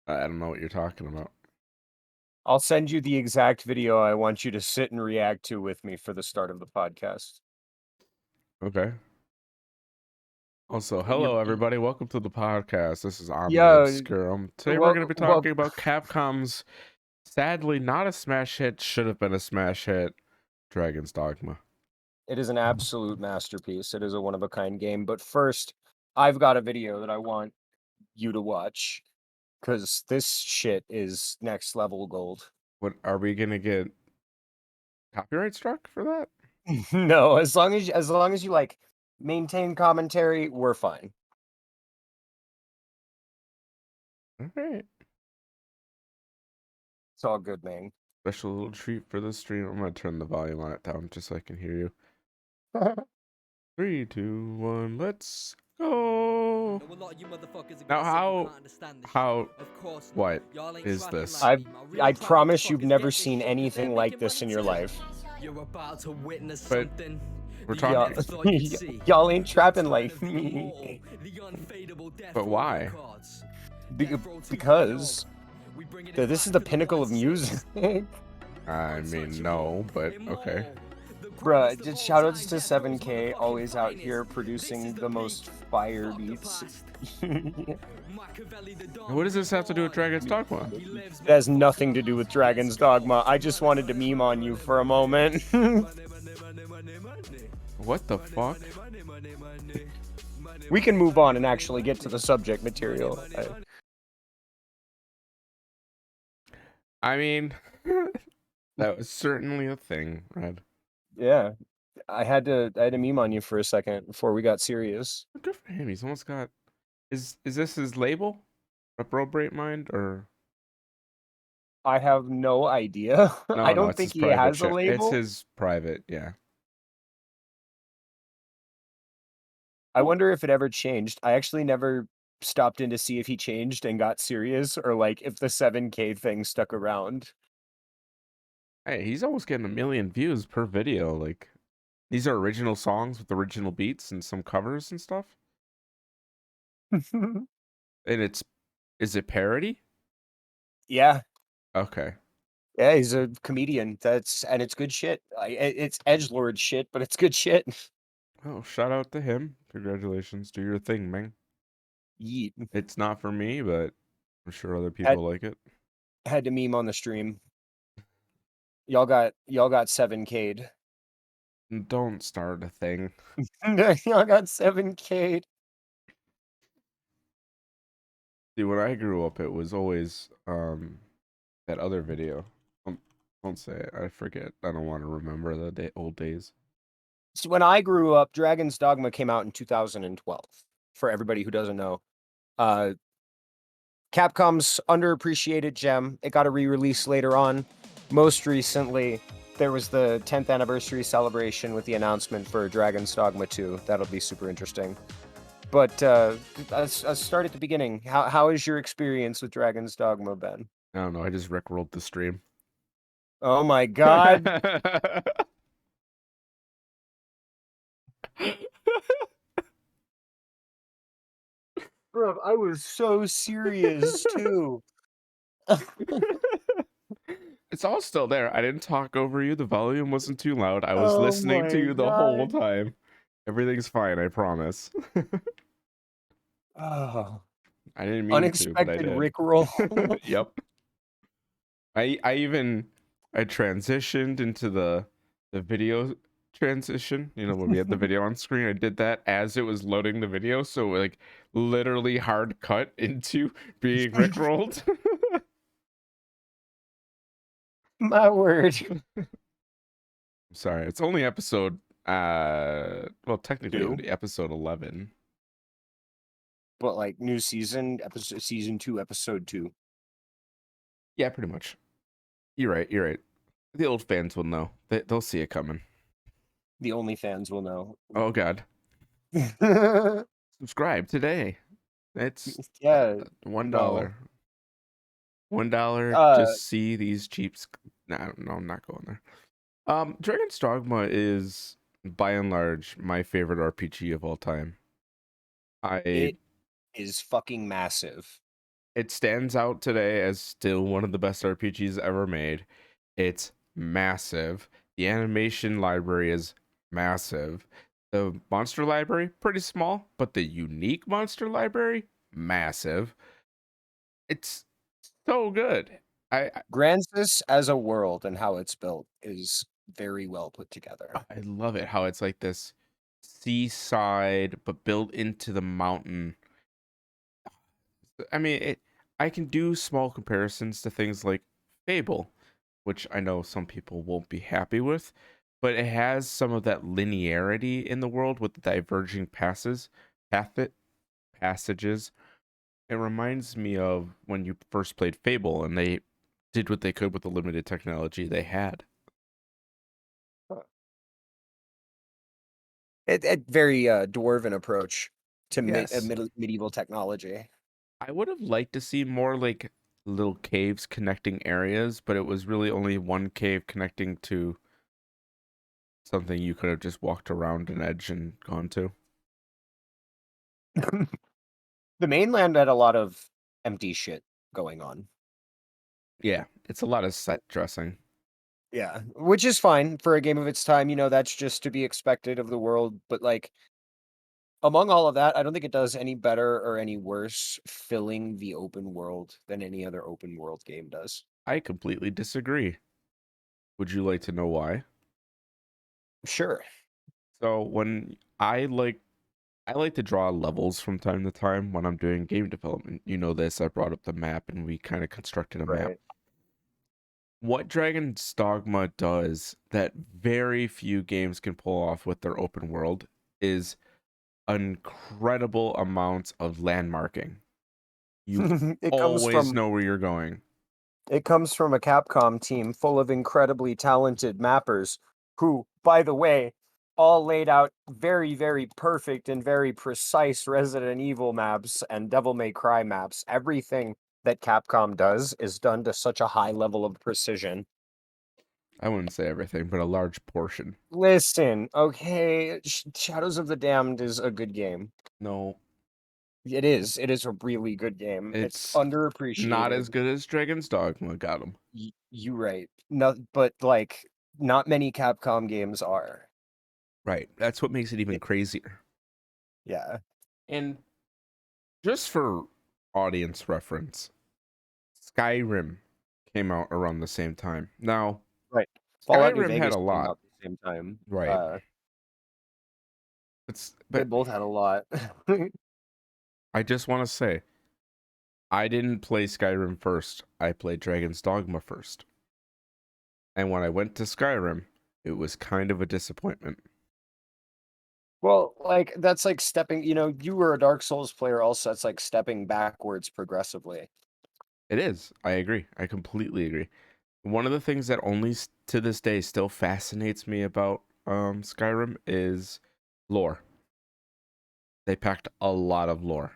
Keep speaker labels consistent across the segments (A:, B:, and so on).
A: I don't know what you're talking about.
B: I'll send you the exact video I want you to sit and react to with me for the start of the podcast.
A: Okay. Also,
B: You,
A: hello everybody. Welcome to the podcast. This is
B: yo,
A: OmniaObscurium. Today we're
B: well,
A: going to be
B: well,
A: talking about Capcom's sadly not a smash hit, should have been a smash hit, Dragon's Dogma.
B: it is an absolute masterpiece. It is a one-of-a-kind game. But first, I've got a video that I want you to watch because this shit is next level gold.
A: What are we going to get copyright struck for that?
B: No, as long as you like maintain commentary, we're fine.
A: All right.
B: It's all good, man.
A: Special little treat for the stream. I'm going to turn the volume on it down just so I can hear you. 3, 2, 1, let's go. Now how what is this?
B: I promise you've never seen anything like this in your life.
A: But we're
B: Y'all,
A: talking.
B: y'all ain't trapping like me.
A: But why?
B: Because this is the pinnacle of music.
A: I mean, no, but okay.
B: Bruh, just shoutouts to 7K, always out here producing the most fire beats.
A: What does this have to do with Dragon's Dogma?
B: It has nothing to do with Dragon's Dogma. I just wanted to meme on you for a moment.
A: What the fuck?
B: We can move on and actually get to the subject material.
A: I mean, that was certainly a thing, Red.
B: Yeah, I had to meme on you for a second before we got serious.
A: Good for him. He's almost got. Is this his label? Reprobate Mind or?
B: I have no idea.
A: No,
B: I
A: no,
B: don't
A: it's his
B: think he
A: private
B: has a
A: shit. It's
B: label.
A: his private, yeah.
B: I wonder if it ever changed. I actually never stopped in to see if he changed and got serious or like if the 7K thing stuck around.
A: Hey, he's almost getting 1 million views per video. Like, these are original songs with original beats and some covers and stuff. And is it parody?
B: Yeah.
A: Okay.
B: Yeah, he's a comedian. And it's good shit. It's edgelord shit, but it's good shit.
A: Oh, shout out to him. Congratulations. Do your thing, man.
B: Yeet.
A: It's not for me, but I'm sure other
B: Had
A: people like it.
B: had to meme on the stream. Y'all got 7K'd.
A: Don't start a thing.
B: Y'all got 7K'd.
A: See, when I grew up, it was always that other video. Don't say it. I forget. I don't want to remember the old days.
B: So when I grew up, Dragon's Dogma came out in 2012. For everybody who doesn't know, uh, Capcom's underappreciated gem. It got a re-release later on. Most recently, there was the 10th anniversary celebration with the announcement for Dragon's Dogma 2. That'll be super interesting. But let's start at the beginning. How is your experience with Dragon's Dogma, Ben?
A: I don't know. I just rickrolled the stream.
B: Oh my god. Bro, I was so serious too.
A: It's all still there. I didn't talk over you. The volume wasn't too loud. I was
B: Oh
A: listening to
B: my
A: you the whole
B: god.
A: time. Everything's fine, I promise.
B: Oh,
A: I didn't mean to, but I
B: unexpected
A: did.
B: Rickroll.
A: Yep. I transitioned into the video transition, you know, when we had the video on screen. I did that as it was loading the video, so like literally hard cut into being rickrolled.
B: My word.
A: Sorry, it's only episode well, technically it would
B: 2,
A: be episode 11.
B: but like new season, season 2, episode 2.
A: Yeah, pretty much. You're right, you're right. The old fans will know. They'll see it coming.
B: The only fans will know.
A: Oh god. Subscribe today. It's
B: Yeah,
A: $1.
B: no.
A: $1,
B: Uh,
A: just see these cheaps. No, I'm not going there. Dragon's Dogma is by and large my favorite RPG of all time. I
B: it is fucking massive.
A: It stands out today as still one of the best RPGs ever made. It's massive. The animation library is massive. The monster library, pretty small, but the unique monster library, massive. It's so good. I
B: Grancis as a world and how it's built is very well put together.
A: I love it how it's like this seaside but built into the mountain. I mean, I can do small comparisons to things like Fable, which I know some people won't be happy with, but it has some of that linearity in the world with the diverging path passages. It reminds me of when you first played Fable and they did what they could with the limited technology they had.
B: It very dwarven approach to
A: Yes.
B: medieval technology.
A: I would have liked to see more like little caves connecting areas, but it was really only one cave connecting to something you could have just walked around an edge and gone to.
B: The mainland had a lot of empty shit going on.
A: Yeah, it's a lot of set dressing.
B: Yeah, which is fine for a game of its time. That's just to be expected of the world. But like among all of that, I don't think it does any better or any worse filling the open world than any other open world game does.
A: I completely disagree. Would you like to know why?
B: Sure.
A: So when I like to draw levels from time to time when I'm doing game development. You know this, I brought up the map and we kind of constructed a map.
B: Right.
A: What Dragon's Dogma does that very few games can pull off with their open world is incredible amounts of landmarking. You
B: it comes
A: always
B: from
A: know where you're going.
B: it comes from a Capcom team full of incredibly talented mappers who, by the way, all laid out very, very perfect and very precise Resident Evil maps and Devil May Cry maps. Everything that Capcom does is done to such a high level of precision.
A: I wouldn't say everything, but a large portion.
B: Listen, okay, Shadows of the Damned is a good game.
A: No,
B: It is. It is a really good game. It's
A: it's not as
B: underappreciated.
A: good as Dragon's Dogma. Got him.
B: You right. No, but like not many Capcom games are.
A: Right. That's what makes it even
B: It,
A: crazier.
B: yeah.
A: And just for audience reference, Skyrim came out around the same time. Now,
B: Right. Fallout New
A: Skyrim had
B: Vegas
A: a
B: came
A: lot,
B: out at the same time.
A: right?
B: They
A: But
B: both had a lot.
A: I just want to say, I didn't play Skyrim first. I played Dragon's Dogma first. And when I went to Skyrim, it was kind of a disappointment.
B: Well, like that's like stepping, you were a Dark Souls player also. That's like stepping backwards progressively.
A: It is. I agree. I completely agree. One of the things that only to this day still fascinates me about Skyrim is lore. They packed a lot of lore.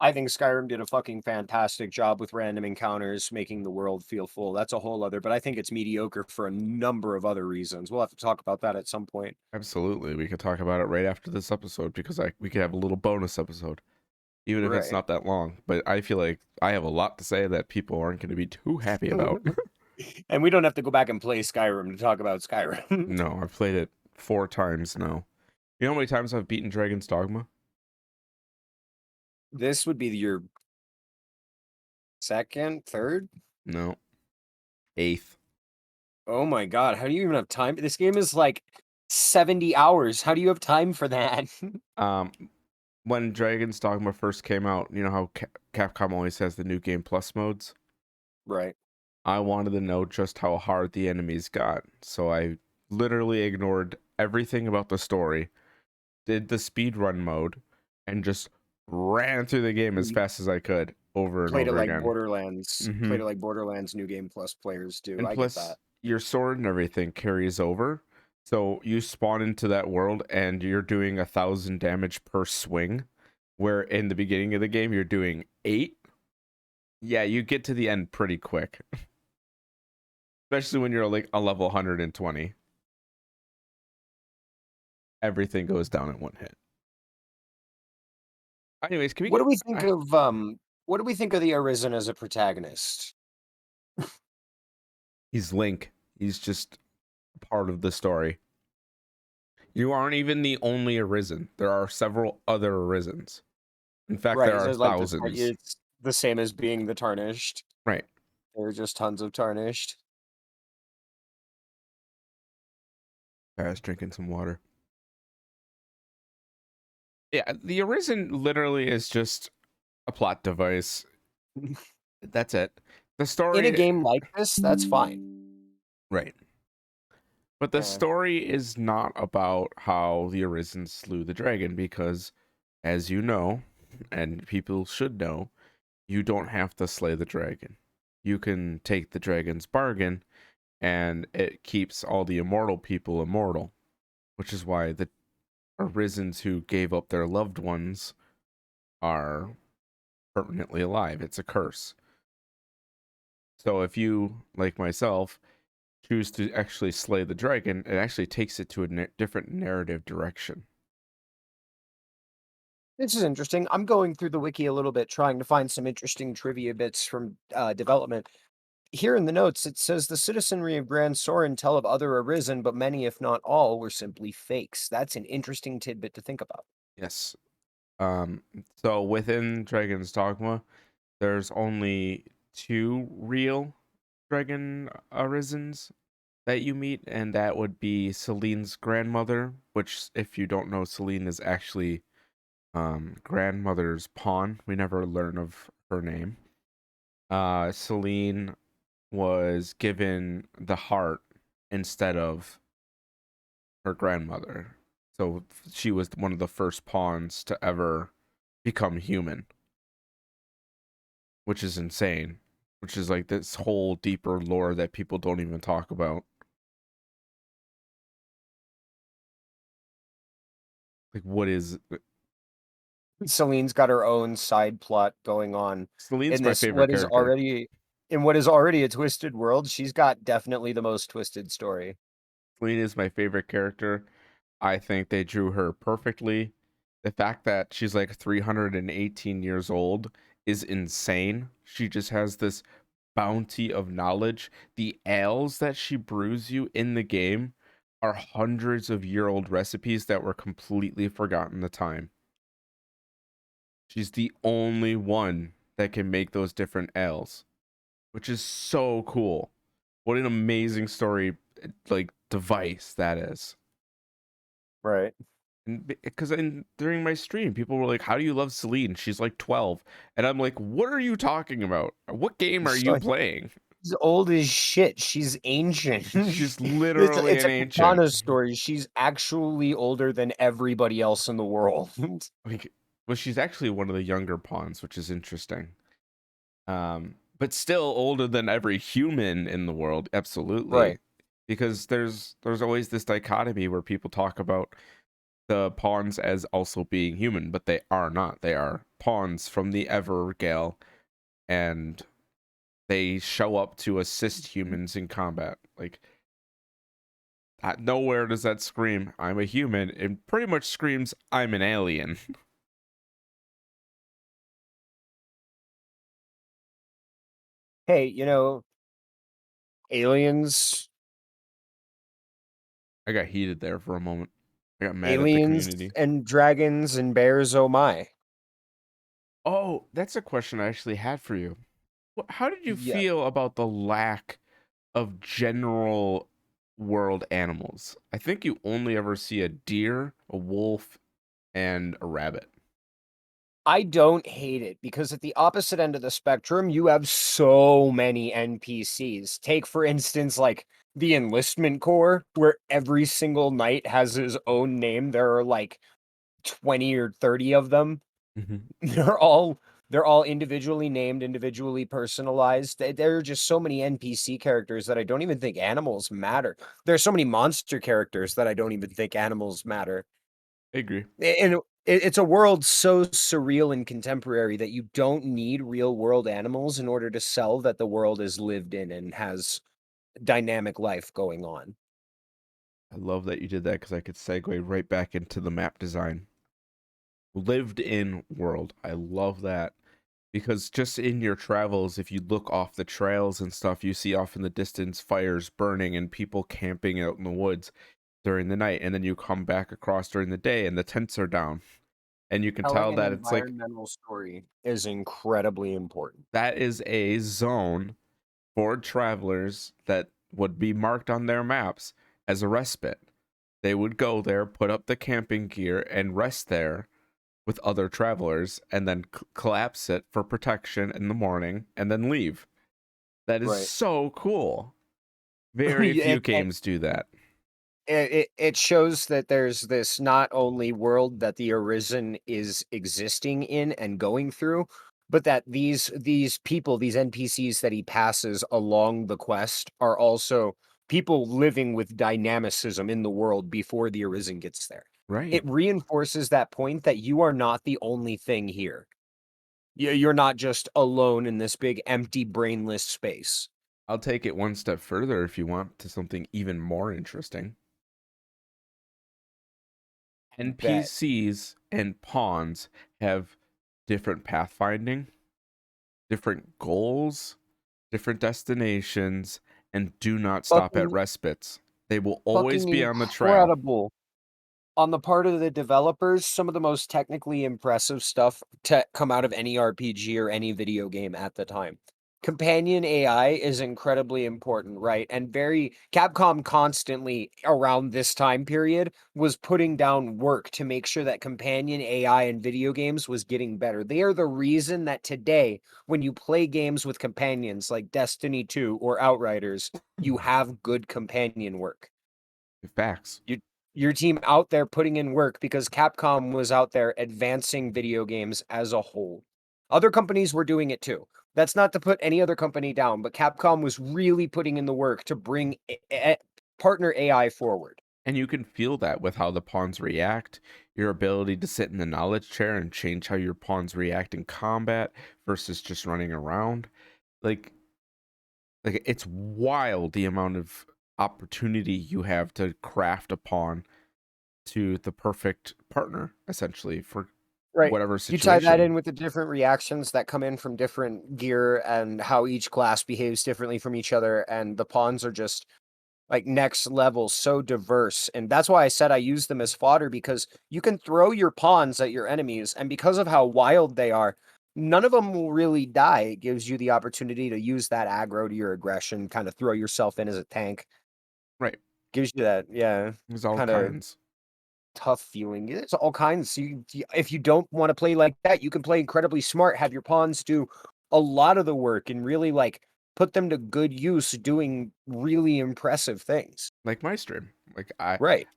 B: I think Skyrim did a fucking fantastic job with random encounters, making the world feel full. That's a whole other, but I think it's mediocre for a number of other reasons. We'll have to talk about that at some point.
A: Absolutely. We could talk about it right after this episode because we could have a little bonus episode, even if it's
B: Right.
A: not that long. But I feel like I have a lot to say that people aren't going to be too happy about.
B: And we don't have to go back and play Skyrim to talk about Skyrim.
A: No, I've played it 4 times now. You know how many times I've beaten Dragon's Dogma?
B: This would be your second, third?
A: No, eighth.
B: Oh my god, how do you even have time? This game is like 70 hours. How do you have time for that?
A: Um, when Dragon's Dogma first came out, you know how Capcom always has the new game plus modes?
B: Right.
A: I wanted to know just how hard the enemies got, so I literally ignored everything about the story, did the speedrun mode, and just ran through the game as
B: You
A: fast as I could over and
B: played it
A: over
B: like
A: again.
B: Borderlands.
A: Hmm.
B: Played it like Borderlands New Game Plus players do.
A: And
B: I get
A: plus,
B: that.
A: your sword and everything carries over. So you spawn into that world and you're doing 1,000 damage per swing, where in the beginning of the game you're doing 8. Yeah, you get to the end pretty quick, especially when you're like a level 120. Everything goes down in one hit. Anyways, can we
B: What do
A: get?
B: we think of What do we think of the Arisen as a protagonist?
A: He's Link. He's just part of the story. You aren't even the only Arisen. There are several other Arisens. In fact, there
B: Right,
A: are
B: so like
A: thousands.
B: it's the same as being the Tarnished.
A: Right.
B: There are just tons of Tarnished.
A: I was drinking some water. Yeah, the Arisen literally is just a plot device. That's it. The
B: In a
A: story,
B: game like this, that's fine.
A: right. But the
B: Yeah.
A: story is not about how the Arisen slew the dragon because, as you know, and people should know, you don't have to slay the dragon. You can take the dragon's bargain, and it keeps all the immortal people immortal, which is why the Arisens who gave up their loved ones are permanently alive. It's a curse. So if you, like myself, choose to actually slay the dragon, it actually takes it to a different narrative direction.
B: This is interesting. I'm going through the wiki a little bit, trying to find some interesting trivia bits from development. Here in the notes, it says the citizenry of Grand Soren tell of other Arisen, but many, if not all, were simply fakes. That's an interesting tidbit to think about.
A: Yes. Um, so within Dragon's Dogma, there's only two real dragon arisens that you meet, and that would be Celine's grandmother, which, if you don't know, Celine is actually grandmother's pawn. We never learn of her name. Celine was given the heart instead of her grandmother. So she was one of the first pawns to ever become human, which is insane. Which is like this whole deeper lore that people don't even talk about. Like, what is
B: Celine's got her own side plot going on
A: Celine's
B: in
A: my
B: this
A: favorite character.
B: what is already a twisted world. She's got definitely the most twisted story.
A: Celine is my favorite character. I think they drew her perfectly. The fact that she's like 318 years old is insane. She just has this bounty of knowledge. The ales that she brews you in the game are hundreds of year old recipes that were completely forgotten the time. She's the only one that can make those different ales, which is so cool. What an amazing story, like, device that is.
B: Right.
A: And because during my stream, people were like, "How do you love Celine? She's like 12," and I'm like, "What are you talking about? What game are
B: She's
A: you playing?"
B: she's old as shit. She's ancient.
A: She's literally
B: It's
A: an
B: a
A: ancient.
B: katana story. She's actually older than everybody else in the world.
A: Like, well, she's actually one of the younger pawns, which is interesting. But still older than every human in the world,
B: Right.
A: absolutely. Because there's always this dichotomy where people talk about the pawns as also being human, but they are not. They are pawns from the Evergale, and they show up to assist humans in combat. Like, nowhere does that scream I'm a human. It pretty much screams I'm an alien.
B: Hey, aliens,
A: I got heated there for a moment. I got mad at the
B: aliens
A: community.
B: and dragons and bears, oh my.
A: Oh, that's a question I actually had for you. How did you
B: Yeah.
A: feel about the lack of general world animals? I think you only ever see a deer, a wolf, and a rabbit.
B: I don't hate it because at the opposite end of the spectrum, you have so many NPCs. Take, for instance, like the Enlistment Corps, where every single knight has his own name. There are like 20 or 30 of them.
A: Mhm.
B: They're all individually named, individually personalized. There are just so many NPC characters that I don't even think animals matter. There's so many monster characters that I don't even think animals matter.
A: I agree.
B: And it's a world so surreal and contemporary that you don't need real world animals in order to sell that the world is lived in and has dynamic life going on.
A: I love that you did that because I could segue right back into the map design. Lived in world. I love that because just in your travels, if you look off the trails and stuff, you see off in the distance fires burning and people camping out in the woods during the night, and then you come back across during the day and the tents are down, and you can tell
B: Telling an
A: that it's like
B: environmental story is incredibly important.
A: that is a zone for travelers that would be marked on their maps as a respite. They would go there, put up the camping gear, and rest there with other travelers, and then collapse it for protection in the morning, and then leave. That is
B: Right.
A: so cool. Very few games do that.
B: It shows that there's this not only world that the Arisen is existing in and going through, but that these people, these NPCs that he passes along the quest are also people living with dynamicism in the world before the Arisen gets there.
A: Right.
B: It reinforces that point that you are not the only thing here. You're not just alone in this big empty brainless space.
A: I'll take it one step further if you want to something even more interesting.
B: Bet.
A: NPCs and pawns have different pathfinding, different goals, different destinations, and do not stop at
B: Fucking
A: respites. They will always
B: fucking
A: be on the trail.
B: incredible. On the part of the developers, some of the most technically impressive stuff to come out of any RPG or any video game at the time. Companion AI is incredibly important, right? And very Capcom constantly around this time period was putting down work to make sure that companion AI in video games was getting better. They are the reason that today, when you play games with companions like Destiny 2 or Outriders, you have good companion work.
A: Facts.
B: You your team out there putting in work because Capcom was out there advancing video games as a whole. Other companies were doing it too. That's not to put any other company down, but Capcom was really putting in the work to bring partner AI forward.
A: And you can feel that with how the pawns react, your ability to sit in the knowledge chair and change how your pawns react in combat versus just running around. Like it's wild the amount of opportunity you have to craft a pawn to the perfect partner, essentially, for
B: Right.
A: whatever
B: You tie that
A: situation.
B: in with the different reactions that come in from different gear and how each class behaves differently from each other, and the pawns are just like next level, so diverse. And that's why I said I use them as fodder, because you can throw your pawns at your enemies, and because of how wild they are, none of them will really die. It gives you the opportunity to use that aggro to your aggression, kind of throw yourself in as a tank.
A: Right.
B: Gives you that, yeah,
A: There's all
B: kind of
A: kinds.
B: tough feeling. It's all kinds. If you don't want to play like that, you can play incredibly smart, have your pawns do a lot of the work and really like put them to good use doing really impressive things.
A: Like my stream. Like
B: Right.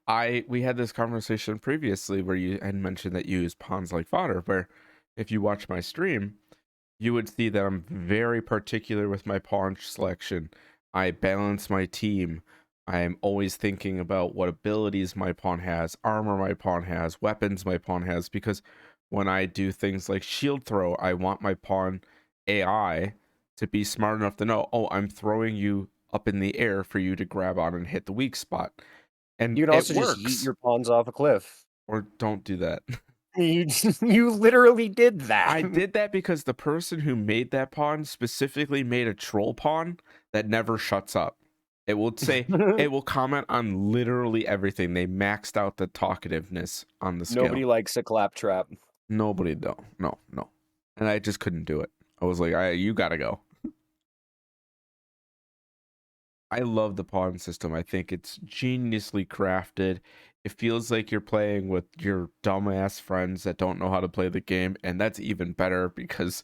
A: we had this conversation previously where you had mentioned that you use pawns like fodder, where if you watch my stream, you would see that I'm very particular with my pawn selection. I balance my team. I am always thinking about what abilities my pawn has, armor my pawn has, weapons my pawn has, because when I do things like shield throw, I want my pawn AI to be smart enough to know, oh, I'm throwing you up in the air for you to grab on and hit the weak spot. And
B: You can
A: it
B: also just yeet
A: works.
B: your pawns off a cliff.
A: Or don't do that.
B: You you literally did that.
A: I did that because the person who made that pawn specifically made a troll pawn that never shuts up. It will say, it will comment on literally everything. They maxed out the talkativeness on the
B: Nobody
A: scale.
B: likes a claptrap.
A: Nobody, though. No, no. And I just couldn't do it. I was like, you gotta go. I love the pawn system. I think it's geniusly crafted. It feels like you're playing with your dumbass friends that don't know how to play the game. And that's even better because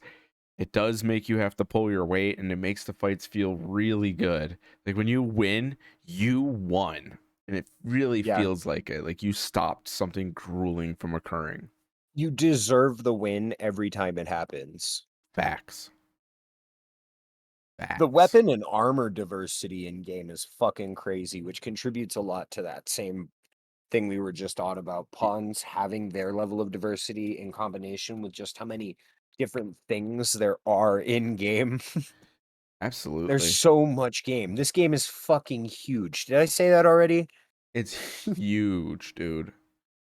A: it does make you have to pull your weight and it makes the fights feel really good. Like when you win, you won. And it really
B: Yeah.
A: feels like it. Like you stopped something grueling from occurring.
B: You deserve the win every time it happens.
A: Facts.
B: The
A: Facts.
B: weapon and armor diversity in game is fucking crazy, which contributes a lot to that same thing we were just on about pawns having their level of diversity in combination with just how many different things there are in game. There's
A: Absolutely.
B: so much game. This game is fucking huge. Did I say that already?
A: It's huge, dude.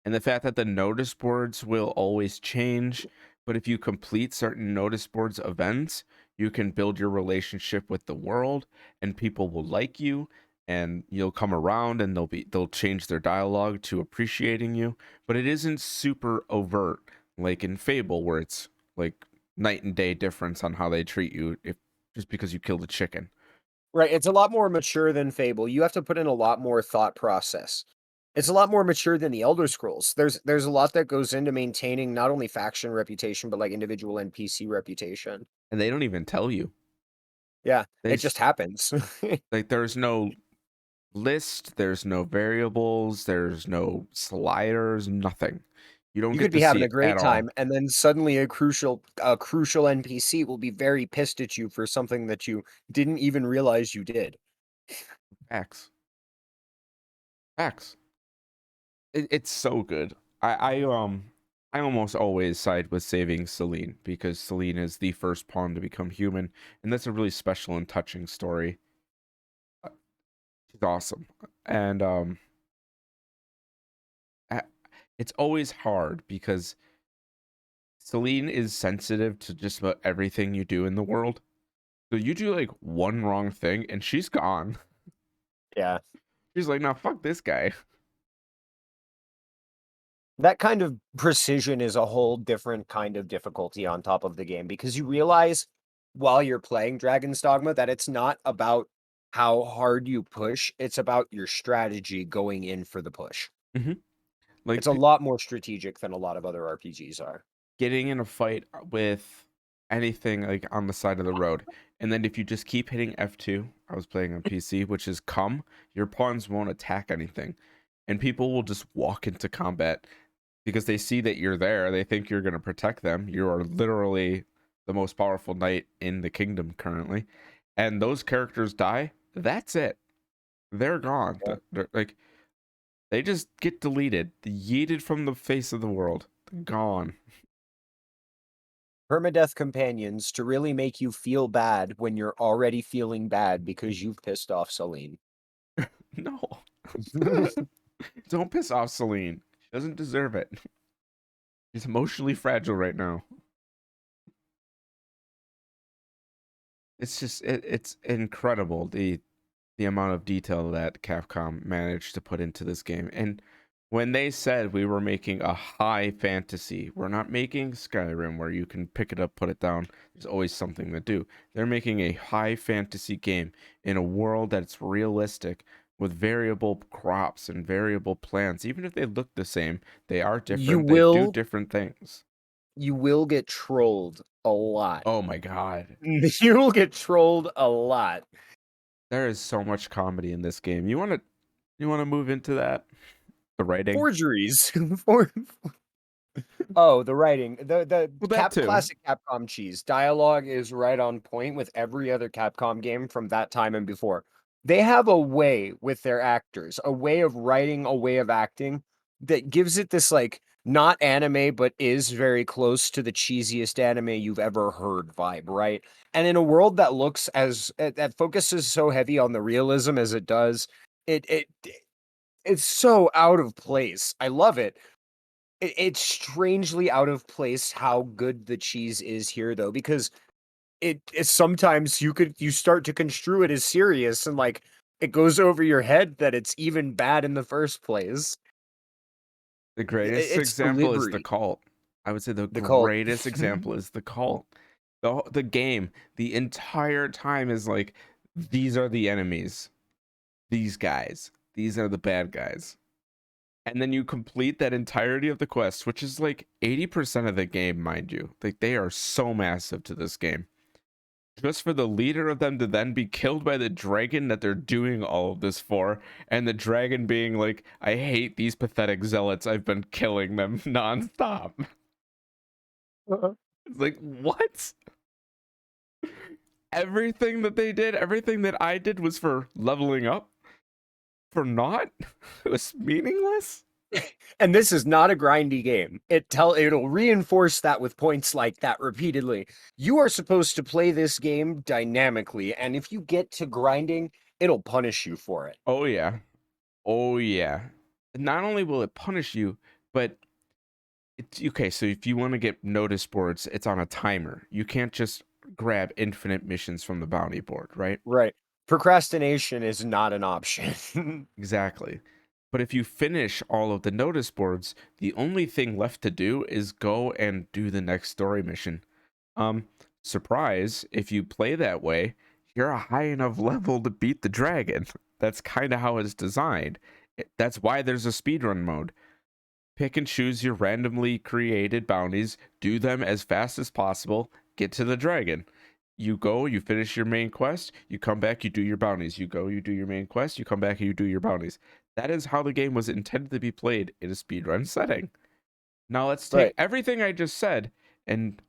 A: And the fact that the notice boards will always change But if you complete certain notice boards events, you can build your relationship with the world, and people will like you, and you'll come around, and they'll change their dialogue to appreciating you. But it isn't super overt like in Fable, where it's like night and day difference on how they treat you if just because you killed a chicken.
B: Right, it's a lot more mature than Fable. You have to put in a lot more thought process. It's a lot more mature than the Elder Scrolls. There's a lot that goes into maintaining not only faction reputation, but like individual NPC reputation.
A: And they don't even tell you.
B: Yeah,
A: They
B: it just happens.
A: like there's no list, there's no variables, there's no sliders, nothing. You don't
B: You could
A: get to
B: be
A: see
B: having a
A: it at
B: great
A: all.
B: time, and then suddenly a crucial NPC will be very pissed at you for something that you didn't even realize you did.
A: Facts. Facts. It's so good. I almost always side with saving Celine because Celine is the first pawn to become human, and that's a really special and touching story. Uh, She's awesome. And a- it's always hard because Celine is sensitive to just about everything you do in the world. So you do like one wrong thing and she's gone.
B: Yeah.
A: She's like, "Nah, fuck this guy."
B: That kind of precision is a whole different kind of difficulty on top of the game because you realize while you're playing Dragon's Dogma that it's not about how hard you push, it's about your strategy going in for the push.
A: Hmm. Like
B: It's a lot more strategic than a lot of other RPGs are.
A: getting in a fight with anything like on the side of the road. And then if you just keep hitting F2, I was playing on PC, which is come, your pawns won't attack anything. And people will just walk into combat because they see that you're there. They think you're going to protect them. You are literally the most powerful knight in the kingdom currently. And those characters die. That's it. They're gone.
B: Yeah.
A: Like they just get deleted, yeeted from the face of the world. Gone.
B: Permadeath companions to really make you feel bad when you're already feeling bad because you've pissed off Celine.
A: No. Don't piss off Celine. She doesn't deserve it. She's emotionally fragile right now. It's just it's incredible the amount of detail that Capcom managed to put into this game. And when they said we were making a high fantasy, we're not making Skyrim where you can pick it up, put it down. There's always something to do. They're making a high fantasy game in a world that's realistic with variable crops and variable plants. Even if they look the same, they are
B: you
A: different. They do
B: will
A: different things.
B: you will get trolled a lot.
A: Oh my god.
B: You will get trolled a lot.
A: There is so much comedy in this game. You want to move into that? The writing?
B: Forgeries. For Oh, the writing. The
A: Well, that too.
B: classic Capcom cheese. Dialogue is right on point with every other Capcom game from that time and before. They have a way with their actors, a way of writing, a way of acting that gives it this like not anime, but is very close to the cheesiest anime you've ever heard vibe, right? And in a world that looks that focuses so heavy on the realism as it does, it it's so out of place. I love it. It's strangely out of place how good the cheese is here, though, because it is sometimes you start to construe it as serious and like it goes over your head that it's even bad in the first place.
A: The greatest
B: It's
A: example is the
B: delivery.
A: cult. I would say the
B: The cult.
A: greatest example is the cult. The game, the entire time is like, these are the enemies. These guys. These are the bad guys. And then you complete that entirety of the quest, which is like 80% of the game, mind you. Like they are so massive to this game. Just for the leader of them to then be killed by the dragon that they're doing all of this for, and the dragon being like, "I hate these pathetic zealots. I've been killing them nonstop." It's like, what? Everything that they did, everything that I did was for leveling up? For not? It was meaningless?
B: And this is not a grindy game. It'll reinforce that with points like that repeatedly. You are supposed to play this game dynamically, and if you get to grinding, it'll punish you for it.
A: Oh, yeah. Oh, yeah. Not only will it punish you, but Okay, so if you want to get notice boards, it's on a timer. You can't just grab infinite missions from the bounty board, right?
B: Right. Procrastination is not an option.
A: Exactly. But if you finish all of the notice boards, the only thing left to do is go and do the next story mission. Um, Surprise, if you play that way, you're a high enough level to beat the dragon. That's kind of how it's designed. That's why there's a speedrun mode. Pick and choose your randomly created bounties, do them as fast as possible, get to the dragon. You go, you finish your main quest, you come back, you do your bounties. You go, you do your main quest, you come back, and you do your bounties. That is how the game was intended to be played in a speedrun setting. Now let's take
B: Right.
A: everything I just said and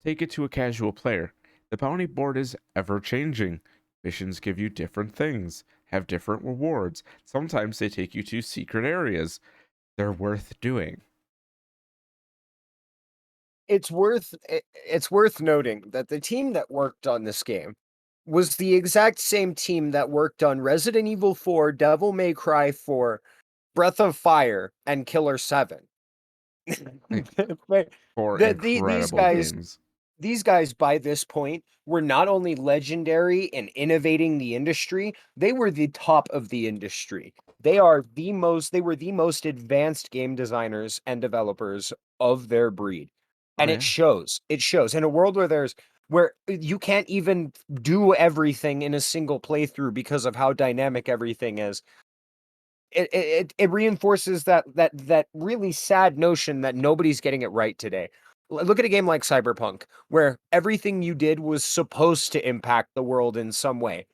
A: take it to a casual player. The bounty board is ever changing. Missions give you different things, have different rewards. Sometimes they take you to secret areas. They're worth doing.
B: It's worth noting that the team that worked on this game was the exact same team that worked on Resident Evil 4, Devil May Cry 4, Breath of Fire, and Killer 7.
A: Like,
B: Right.
A: four
B: These
A: incredible
B: guys
A: games.
B: these guys by this point were not only legendary in innovating the industry, they were the top of the industry. They were the most advanced game designers and developers of their breed.
A: Oh
B: And
A: yeah.
B: it shows in a world where you can't even do everything in a single playthrough because of how dynamic everything is. It reinforces that really sad notion that nobody's getting it right today. Look at a game like Cyberpunk, where everything you did was supposed to impact the world in some way,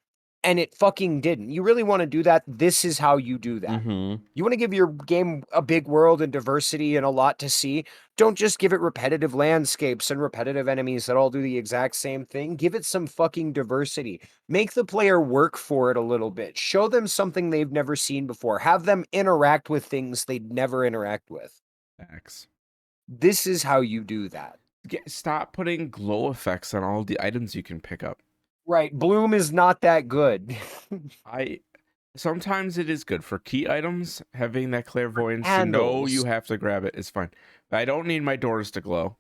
B: and it fucking didn't. You really want to do that? This is how you do that.
A: Mm-hmm.
B: You want to give your game a big world and diversity and a lot to see. Don't just give it repetitive landscapes and repetitive enemies that all do the exact same thing. Give it some fucking diversity. Make the player work for it a little bit. Show them something they've never seen before. Have them interact with things they'd never interact with.
A: Facts.
B: This is how you do that.
A: Stop putting glow effects on all the items you can pick up.
B: Right. Bloom is not that good.
A: I Sometimes it is good for key items. Having that clairvoyance to know you
B: Handles.
A: have to grab it is fine. But I don't need my doors to glow.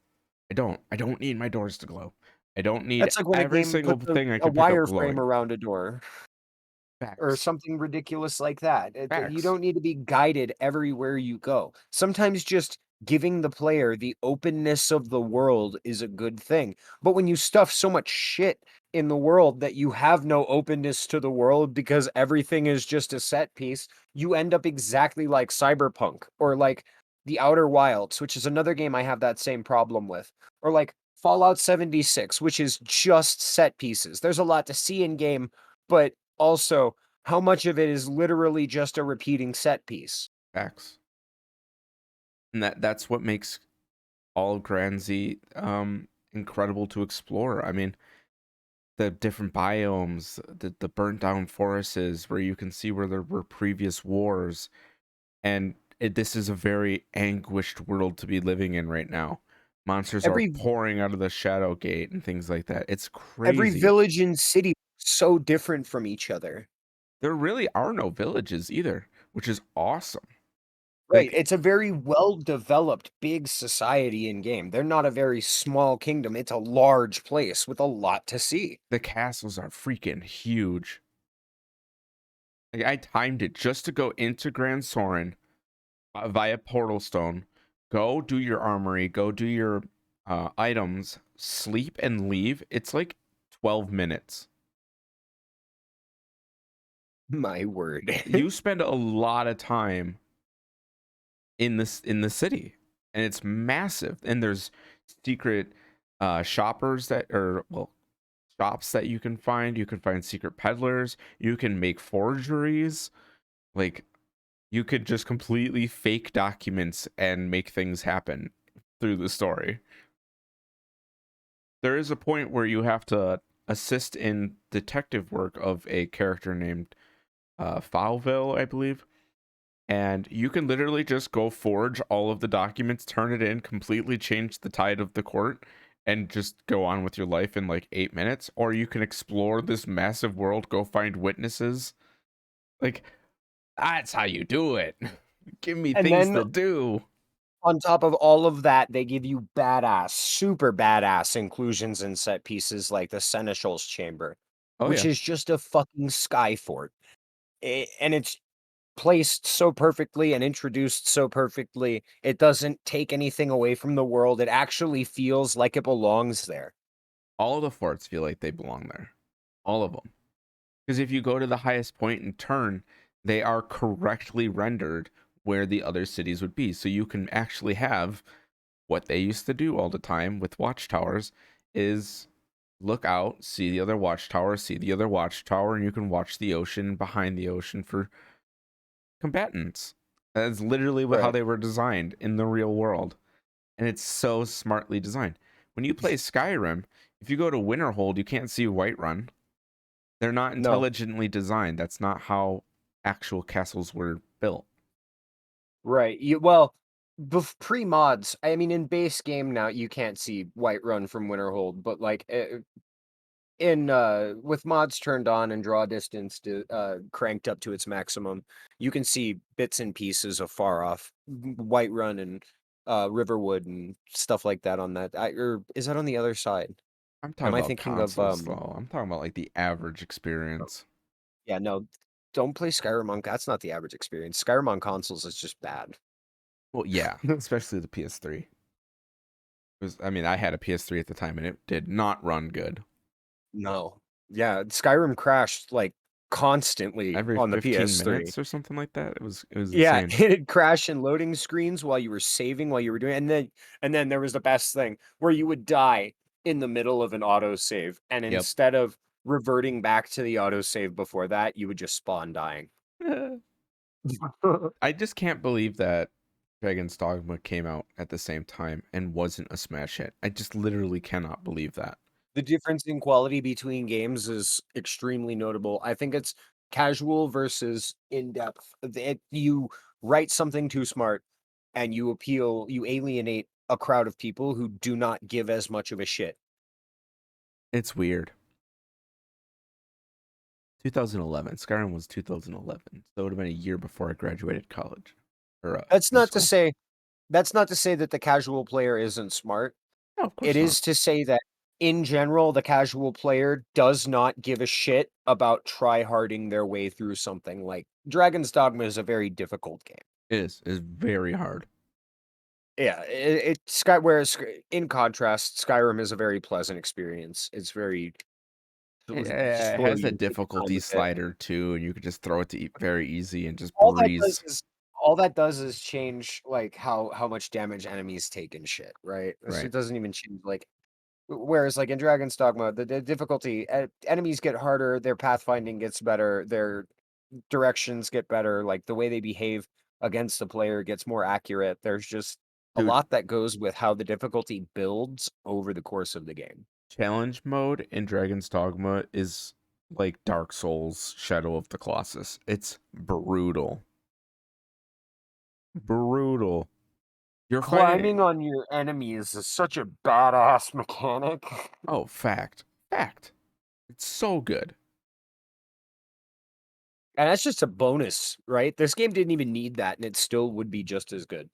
A: I don't need my doors to glow. I don't need
B: That's like when a
A: every
B: game
A: single
B: puts
A: thing I
B: a
A: can pick up
B: wireframe
A: glowing.
B: around a door. Or
A: Facts.
B: something ridiculous like that. You
A: Facts.
B: don't need to be guided everywhere you go. Sometimes just giving the player the openness of the world is a good thing. But when you stuff so much shit in the world that you have no openness to the world because everything is just a set piece, you end up exactly like Cyberpunk or like The Outer Wilds, which is another game I have that same problem with, or like Fallout 76, which is just set pieces. There's a lot to see in game, but also how much of it is literally just a repeating set piece?
A: Facts. And that's what makes all of Granzy incredible to explore. I mean, the different biomes, the burnt down forests where you can see where there were previous wars, and this is a very anguished world to be living in right now. Monsters are
B: Every
A: pouring out of the shadow gate and things like that. It's
B: every
A: crazy.
B: village and city so different from each other.
A: There really are no villages either, which is awesome.
B: Right,
A: Like
B: it's a very well-developed big society in game. They're not a very small kingdom. It's a large place with a lot to see.
A: the castles are freaking huge. Like I timed it just to go into Grand Soren via Portal Stone. Go do your armory, go do your items, sleep and leave. It's like 12 minutes.
B: My word.
A: You spend a lot of time in the city, and it's massive. And there's secret shoppers that or well shops that you can find. You can find secret peddlers. You can make forgeries. Like you could just completely fake documents and make things happen through the story. There is a point where you have to assist in detective work of a character named Foulville, I believe. And you can literally just go forge all of the documents, turn it in, completely change the tide of the court, and just go on with your life in like 8 minutes. Or you can explore this massive world, go find witnesses. Like, that's how you do it. Give me
B: And
A: things
B: then
A: to do.
B: On top of all of that, they give you badass, super badass inclusions and set pieces like the Seneschal's Chamber,
A: Oh
B: which
A: yeah.
B: is just a fucking sky fort. And it's placed so perfectly and introduced so perfectly. It doesn't take anything away from the world. It actually feels like it belongs there.
A: All of the forts feel like they belong there. All of them. Because if you go to the highest point and turn, they are correctly rendered where the other cities would be. So you can actually have what they used to do all the time with watchtowers is look out, see the other watchtower, see the other watchtower, and you can watch the ocean behind the ocean for combatants. That's literally how
B: Right.
A: they were designed in the real world. And it's so smartly designed. When you play Skyrim, if you go to Winterhold, you can't see Whiterun. They're not
B: No.
A: intelligently designed. That's not how actual castles were built.
B: Right. Well, pre-mods, I mean, in base game now, you can't see Whiterun from Winterhold, but like in with mods turned on and draw distance to cranked up to its maximum, you can see bits and pieces of far off Whiterun and Riverwood and stuff like that on that. Or is that on the other side?
A: I'm talking
B: Am I
A: about
B: thinking of
A: consoles, though. I'm talking about like the average experience.
B: yeah, no, don't play Skyrim on that's not the average experience. Skyrim on consoles is just bad.
A: Well, yeah, especially the PS3. I mean, I had a PS3 at the time, and it did not run good.
B: No. Yeah, Skyrim crashed like constantly
A: Every
B: on the
A: 15
B: PS3.
A: minutes or something like that. It was
B: Yeah,
A: insane.
B: it'd crash in loading screens while you were saving, while you were doing and then there was the best thing, where you would die in the middle of an autosave, and
A: Yep.
B: instead of reverting back to the autosave before that, you would just spawn dying.
A: I just can't believe that Dragon's Dogma came out at the same time and wasn't a smash hit. I just literally cannot believe that.
B: The difference in quality between games is extremely notable. I think it's casual versus in-depth. You write something too smart and you alienate a crowd of people who do not give as much of a shit.
A: It's weird. 2011. Skyrim was 2011, so it would have been a year before I graduated college or
B: That's
A: high
B: not to
A: school.
B: say that's not to say that the casual player isn't smart.
A: No, of
B: It
A: course not.
B: is to say that in general, the casual player does not give a shit about try-harding their way through something. Like Dragon's Dogma is a very difficult game.
A: It is very hard.
B: Yeah, whereas in contrast, Skyrim is a very pleasant experience. It's very
A: It
B: slow
A: has a
B: you take your time
A: difficulty
B: with it.
A: slider too, and you could just throw it to very easy and just
B: All that does
A: breeze.
B: is all that does is change like how much damage enemies take and shit, right?
A: Right.
B: It doesn't even change like whereas like in Dragon's Dogma, the difficulty enemies get harder, their pathfinding gets better, their directions get better, like the way they behave against the player gets more accurate. There's just a
A: Dude,
B: lot that goes with how the difficulty builds over the course of the game.
A: challenge mode in Dragon's Dogma is like Dark Souls Shadow of the Colossus. It's brutal. Brutal. You're fighting.
B: Climbing on your enemies is such a badass mechanic.
A: Oh, fact. Fact. It's so good.
B: And that's just a bonus, right? This game didn't even need that, and it still would be just as good.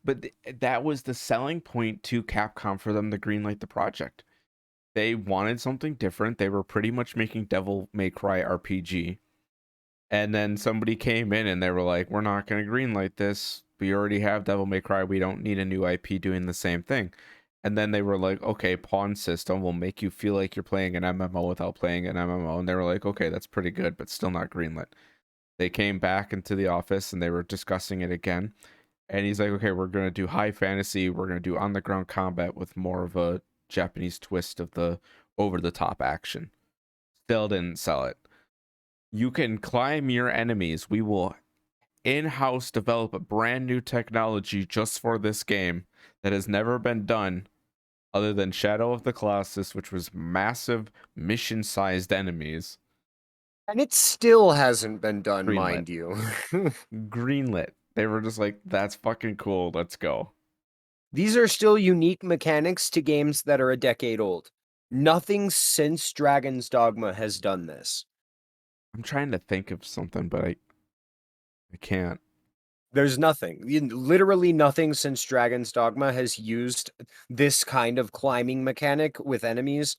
A: But that was the selling point to Capcom for them to greenlight the project. They wanted something different. They were pretty much making Devil May Cry RPG. And then somebody came in and they were like, we're not going to greenlight this. We already have Devil May Cry. We don't need a new IP doing the same thing. And then they were like, okay, pawn system will make you feel like you're playing an MMO without playing an MMO. And they were like, okay, that's pretty good, but still not greenlit. They came back into the office and they were discussing it again. And he's like, okay, we're going to do high fantasy. We're going to do on the ground combat with more of a Japanese twist of the over the top action. Still didn't sell it. You can climb your enemies. We will in house develop a brand new technology just for this game that has never been done other than Shadow of the Colossus, which was massive mission sized enemies.
B: And it still hasn't been done,
A: Greenlit.
B: mind you.
A: Greenlit. They were just like, that's fucking cool. Let's go.
B: These are still unique mechanics to games that are a decade old. Nothing since Dragon's Dogma has done this.
A: I'm trying to think of something, but I can't.
B: There's nothing. Literally nothing since Dragon's Dogma has used this kind of climbing mechanic with enemies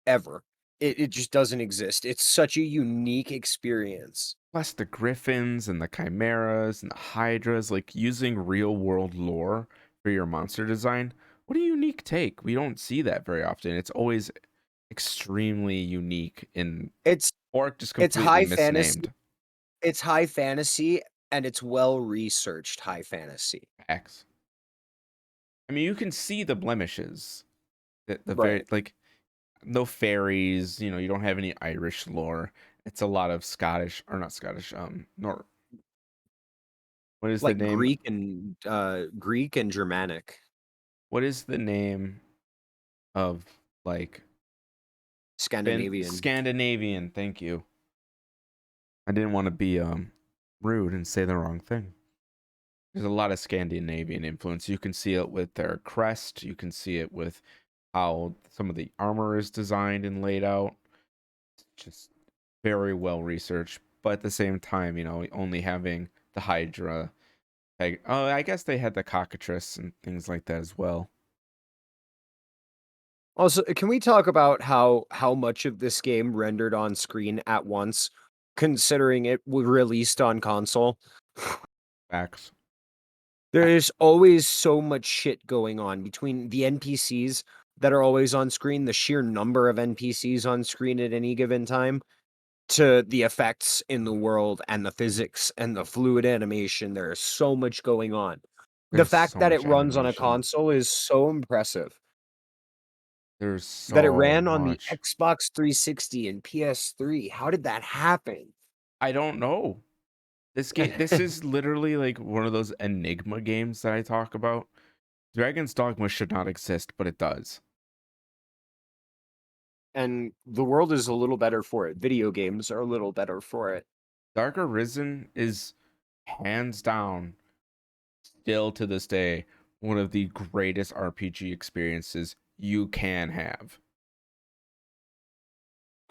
B: ever. It just doesn't exist. It's such a unique experience.
A: Plus the griffins and the chimeras and the hydras, like using real world lore for your monster design. What a unique take. We don't see that very often. It's always extremely unique in
B: It's
A: or just
B: it's
A: completely
B: high fantasy.
A: misnamed.
B: It's high fantasy and it's well researched high fantasy.
A: X. I mean, you can see the blemishes. The very
B: Right.
A: like no fairies, you don't have any Irish lore. It's a lot of Scottish or not Scottish, nor what is the
B: Like
A: name?
B: Greek and Germanic.
A: What is the name of like
B: Scandinavian.
A: Scandinavian? Thank you. I didn't want to be rude and say the wrong thing. There's a lot of Scandinavian influence. You can see it with their crest. You can see it with how some of the armor is designed and laid out. It's just very well researched. But at the same time, only having the Hydra. Like, oh, I guess they had the cockatrice and things like that as well.
B: Also, can we talk about how much of this game rendered on screen at once, considering it was released on console?
A: Facts.
B: There is always so much shit going on between the NPCs that are always on screen, the sheer number of NPCs on screen at any given time, to the effects in the world and the physics and the fluid animation. There is so much going on. The
A: There's
B: fact
A: so
B: that it
A: much
B: runs on a
A: animation.
B: console is so impressive.
A: There's
B: That it
A: so
B: ran on the
A: much.
B: Xbox 360 and PS3. How did that happen?
A: I don't know. This is literally like one of those enigma games that I talk about. Dragon's Dogma should not exist, but it does.
B: And the world is a little better for it. Video games are a little better for it.
A: Dark Arisen is hands down, still to this day, one of the greatest RPG experiences you can have.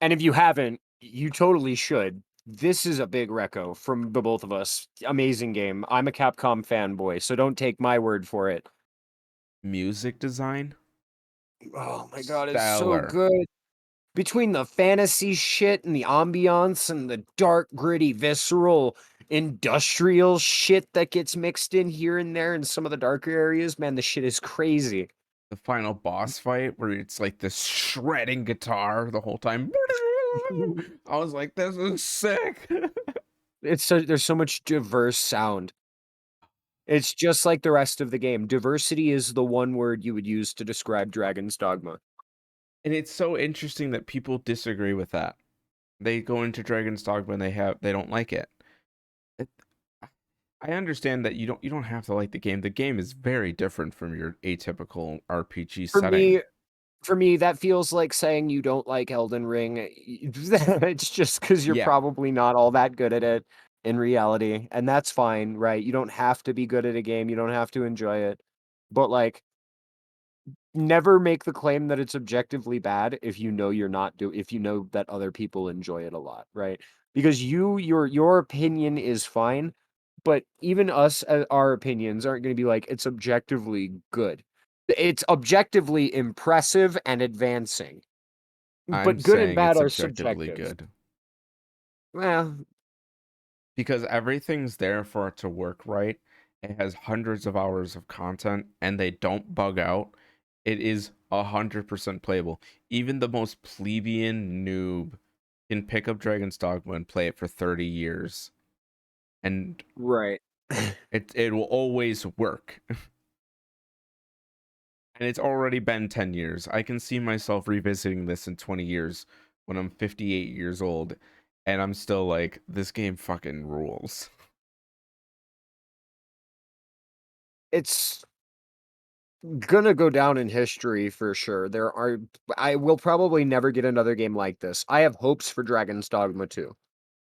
B: And if you haven't, you totally should. This is a big reco from the both of us. Amazing game. I'm a Capcom fanboy, so don't take my word for it.
A: Music design,
B: Oh my god, it's so
A: stellar.
B: good. Between the fantasy shit and the ambiance and the dark, gritty, visceral, industrial shit that gets mixed in here and there in some of the darker areas, man, the shit is crazy.
A: The final boss fight where it's like this shredding guitar the whole time. I was like, this is sick.
B: It's so there's so much diverse sound. It's just like the rest of the game. Diversity is the one word you would use to describe Dragon's Dogma.
A: And it's so interesting that people disagree with that. They go into Dragon's Dogma and they don't like it. it. I understand that you don't have to like the game. The game is very different from your atypical RPG
B: For
A: setting.
B: me for me, that feels like saying you don't like Elden Ring. It's just because 'cause you're
A: Yeah,
B: probably not all that good at it in reality, and that's fine, right? You don't have to be good at a game, you don't have to enjoy it. But, like, never make the claim that it's objectively bad if you know you're not do if you know that other people enjoy it a lot, right? Because your opinion is fine, but even us, our opinions aren't gonna be like, "It's objectively good." It's objectively impressive and advancing,
A: I'm
B: but good and
A: saying
B: bad
A: it's
B: are
A: objectively
B: subjective.
A: good
B: Well,
A: because everything's there for it to work right. It has hundreds of hours of content and they don't bug out. It is 100% playable. Even the most plebeian noob can pick up Dragon's Dogma and play it for 30 years and
B: right.
A: it will always work. And it's already been 10 years. I can see myself revisiting this in 20 years when I'm 58 years old and I'm still like, this game fucking rules.
B: It's gonna go down in history for sure. I will probably never get another game like this. I have hopes for Dragon's Dogma 2.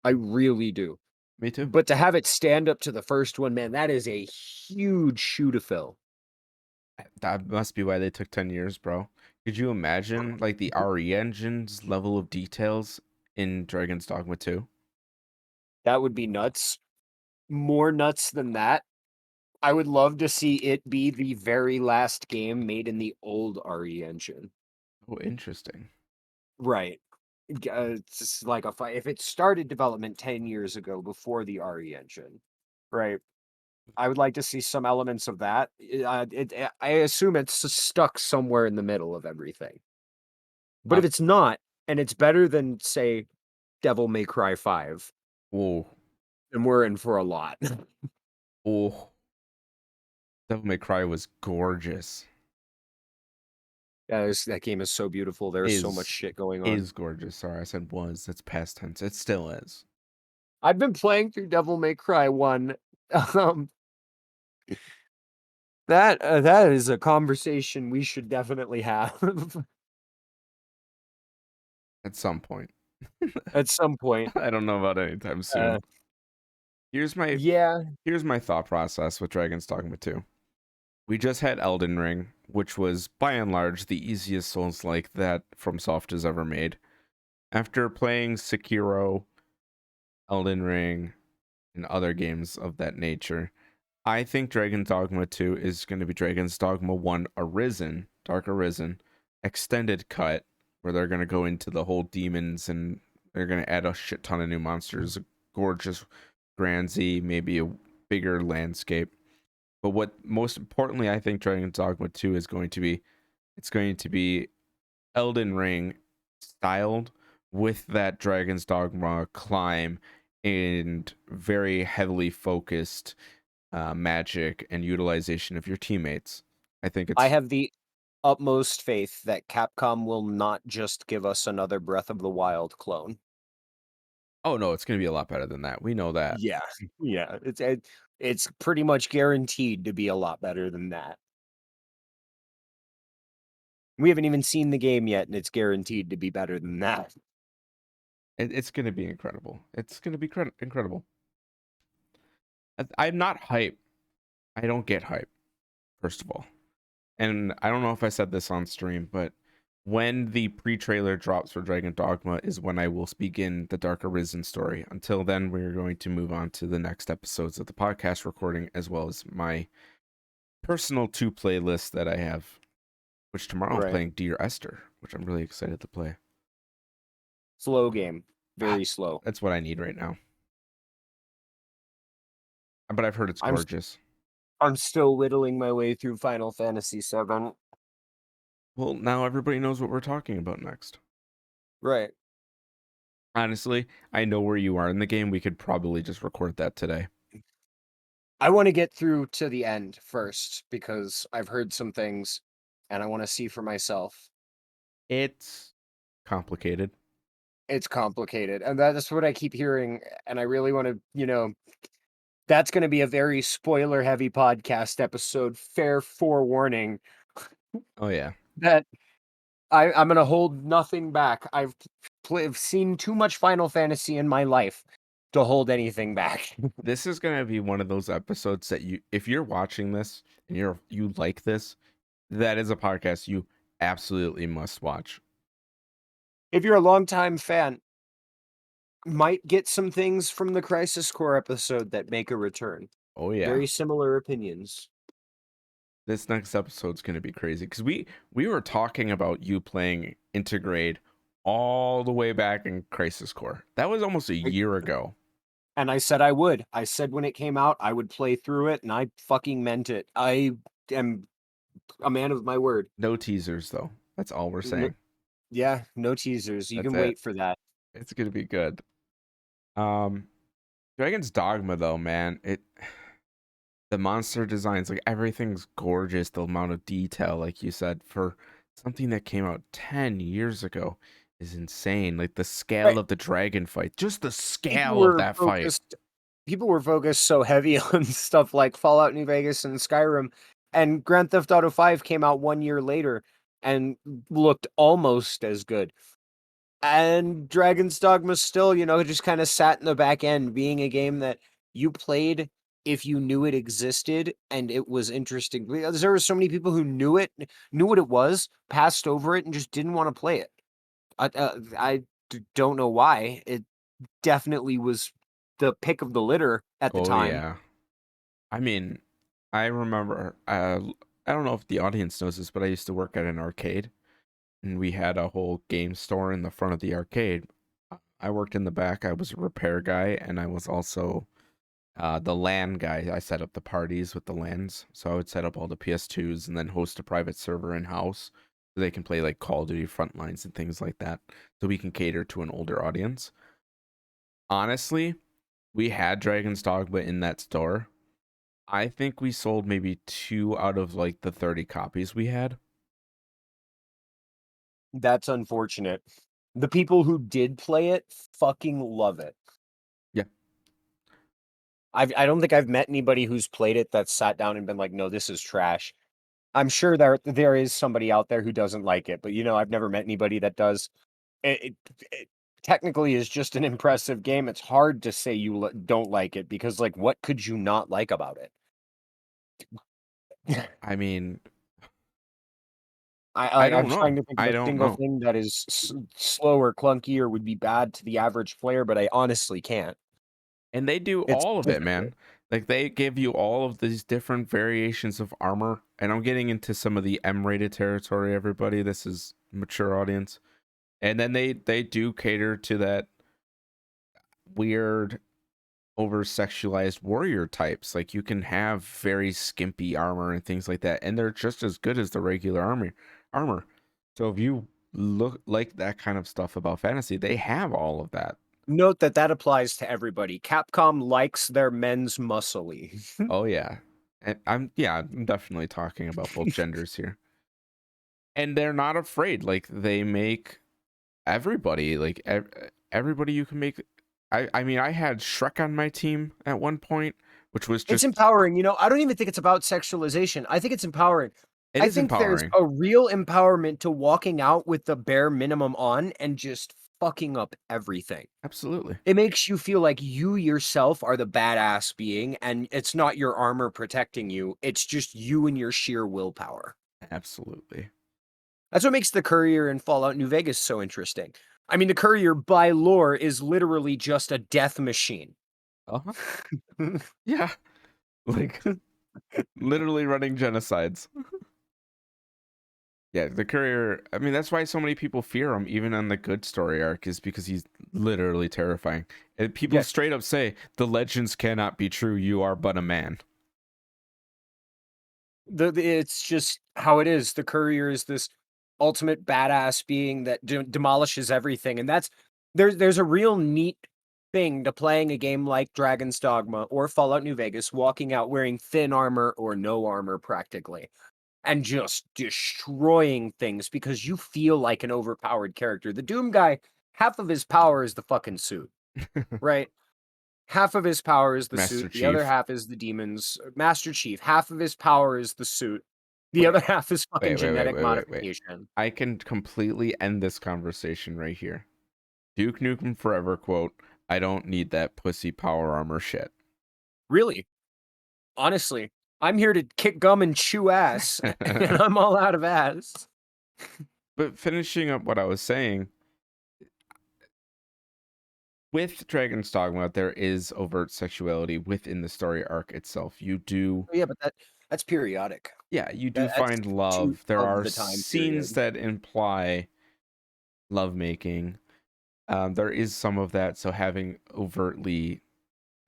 B: I really do.
A: Me too.
B: But to have it stand up to the first one, man, that is a huge shoe to fill.
A: That must be why they took 10 years, bro. Could you imagine like the RE engine's level of details in Dragon's Dogma 2?
B: That would be nuts. more nuts than that, I would love to see it be the very last game made in the old RE engine.
A: Oh, interesting.
B: Right. It's just like if it started development 10 years ago before the RE engine, right? I would like to see some elements of that. I assume it's stuck somewhere in the middle of everything. But
A: Um,
B: if it's not, and it's better than, say, Devil May Cry 5,
A: oh,
B: then we're in for a lot.
A: oh, Devil May Cry was gorgeous.
B: That game is so beautiful. There's so much
A: Is
B: shit going on.
A: is gorgeous. Sorry, I said was. That's past tense. It still is.
B: I've been playing through Devil May Cry 1. Um, that is a conversation we should definitely have
A: At some point.
B: at some point.
A: I don't know about anytime soon.
B: Uh,
A: Here's my
B: yeah,
A: here's my thought process with Dragon's Dogma 2. We just had Elden Ring, which was by and large the easiest Souls like that FromSoft has ever made. After playing Sekiro, Elden Ring, and other games of that nature, I think Dragon's Dogma 2 is going to be Dragon's Dogma 1 Arisen, Dark Arisen, extended cut, where they're going to go into the whole demons and they're going to add a shit ton of new monsters, a gorgeous Grand Z, maybe a bigger landscape. But what most importantly, I think Dragon's Dogma 2 is going to be, it's going to be Elden Ring styled with that Dragon's Dogma climb and very heavily focused magic and utilization of your teammates. I think
B: I
A: it's
B: have the utmost faith that Capcom will not just give us another Breath of the Wild clone.
A: oh no, it's going to be a lot better than that. We know that.
B: Yeah, yeah, it's pretty much guaranteed to be a lot better than that. We haven't even seen the game yet, and it's guaranteed to be better than that.
A: It's going to be incredible. It's going to be incredible. I'm not hype. I don't get hype. First of all, and I don't know if I said this on stream, but when the pre-trailer drops for Dragon Dogma is when I will begin the Dark Arisen story. Until then, we're going to move on to the next episodes of the podcast recording, as well as my personal 2 playlist that I have, which tomorrow I'm
B: Right.
A: playing Dear Esther, which I'm really excited to play.
B: Slow game. Very slow.
A: That's what I need right now. But I've heard it's
B: I'm
A: gorgeous.
B: I'm still whittling my way through Final Fantasy VII.
A: Well, now everybody knows what we're talking about next.
B: Right.
A: Honestly, I know where you are in the game. We could probably just record that today.
B: I want to get through to the end first because I've heard some things and I want to see for myself.
A: It's complicated.
B: It's complicated. And that's what I keep hearing. And I really want to, that's going to be a very spoiler heavy podcast episode. Fair forewarning
A: Oh yeah.
B: that I'm going to hold nothing back. I've seen too much Final Fantasy in my life to hold anything back.
A: This is gonna be one of those episodes that if you're watching this and you like this, that is a podcast you absolutely must watch.
B: If you're a longtime fan, might get some things from the Crisis Core episode that make a return.
A: Oh yeah.
B: Very similar opinions.
A: This next episode's gonna be crazy because we were talking about you playing Intergrade all the way back in Crisis Core. That was almost a
B: I-
A: year ago.
B: And I said I would. I said when it came out, I would play through it, and I fucking meant it. I am a man of my word.
A: No teasers though. That's all we're
B: No,
A: saying.
B: yeah, no teasers. You
A: That's
B: can
A: it.
B: wait for that.
A: It's gonna be good. Um Dragon's Dogma though, man, the monster designs, like everything's gorgeous. The amount of detail, like you said, for something that came out 10 years ago is insane. Like the scale
B: Right.
A: of the dragon fight, just the
B: People
A: scale of
B: were
A: that fight.
B: focused. People were focused so heavy on stuff like Fallout New Vegas and Skyrim, and Grand Theft Auto 5 came out 1 year later and looked almost as good. And Dragon's Dogma still, just kind of sat in the back end, being a game that you played if you knew it existed and it was interesting. Because there were so many people who knew it, knew what it was, passed over it, and just didn't want to play it. I don't know why. It definitely was the pick of the litter at the
A: Oh
B: time.
A: yeah. I mean, I remember. I don't know if the audience knows this, but I used to work at an arcade, and we had a whole game store in the front of the arcade. I worked in the back. I was a repair guy, and I was also the LAN guy. I set up the parties with the LANs, so I would set up all the PS2s and then host a private server in house so they can play like Call of Duty Frontlines and things like that. So we can cater to an older audience. Honestly, we had Dragon's Dogma in that store. I think we sold maybe 2 out of like the 30 copies we had.
B: That's unfortunate. The people who did play it fucking love it.
A: Yeah.
B: I don't think I've met anybody who's played it that sat down and been like, "No, this is trash." I'm sure there is somebody out there who doesn't like it, but, I've never met anybody that does. It technically is just an impressive game. It's hard to say you don't like it because, like, what could you not like about it?
A: I mean,
B: I
A: I
B: like, I'm
A: don't know.
B: trying to think of
A: I
B: a
A: don't
B: single
A: know.
B: thing that is slow or clunky or would be bad to the average player, but I honestly can't.
A: And they do
B: It's
A: all of it,
B: difficult.
A: man. Like they give you all of these different variations of armor. And I'm getting into some of the M-rated territory, everybody. This is mature audience. And then they do cater to that weird over sexualized warrior types. Like you can have very skimpy armor and things like that, and they're just as good as the regular armor. So if you look like that kind of stuff about fantasy, they have all of that.
B: Note that that applies to everybody. Capcom likes their men's muscly.
A: Oh yeah. And I'm definitely talking about both genders here. And they're not afraid. Like they make everybody like everybody you can make. I mean, I had Shrek on my team at one point, which was
B: It's
A: just
B: empowering, I don't even think it's about sexualization. I think it's empowering.
A: it
B: I
A: is
B: think there's
A: empowering.
B: a real empowerment to walking out with the bare minimum on and just fucking up everything.
A: Absolutely.
B: It makes you feel like you yourself are the badass being, and it's not your armor protecting you. It's just you and your sheer willpower.
A: Absolutely.
B: That's what makes the Courier in Fallout New Vegas so interesting. I mean, the Courier by lore is literally just a death machine.
A: Uh-huh. Yeah. Like literally running genocides. Yeah, the courier. I mean, that's why so many people fear him, even on the good story arc, is because he's literally terrifying. And people
B: Yeah,
A: straight up say, the legends cannot be true. You are but a man.
B: it's just how it is. The Courier is this ultimate badass being that demolishes everything, and there's a real neat thing to playing a game like Dragon's Dogma or Fallout New Vegas, walking out wearing thin armor or no armor practically, and just destroying things because you feel like an overpowered character. The Doom guy, half of his power is the fucking suit, right? Half of his power is the
A: Master
B: suit, the other
A: Chief.
B: half is the demons. Master Chief, half of his power is the suit, the
A: Wait,
B: other half is fucking genetic
A: wait.
B: modification.
A: I can completely end this conversation right here. Duke Nukem Forever quote, I don't need that pussy power armor shit.
B: Really, honestly, I'm here to kick gum and chew ass, and I'm all out of ass.
A: But finishing up what I was saying, with Dragon's Dogma, there is overt sexuality within the story arc itself. You do,
B: Yeah, but that's periodic.
A: yeah, you do
B: That's
A: find
B: shoot
A: love. There
B: of
A: are
B: the time
A: scenes
B: period.
A: that imply lovemaking. There is some of that. So having overtly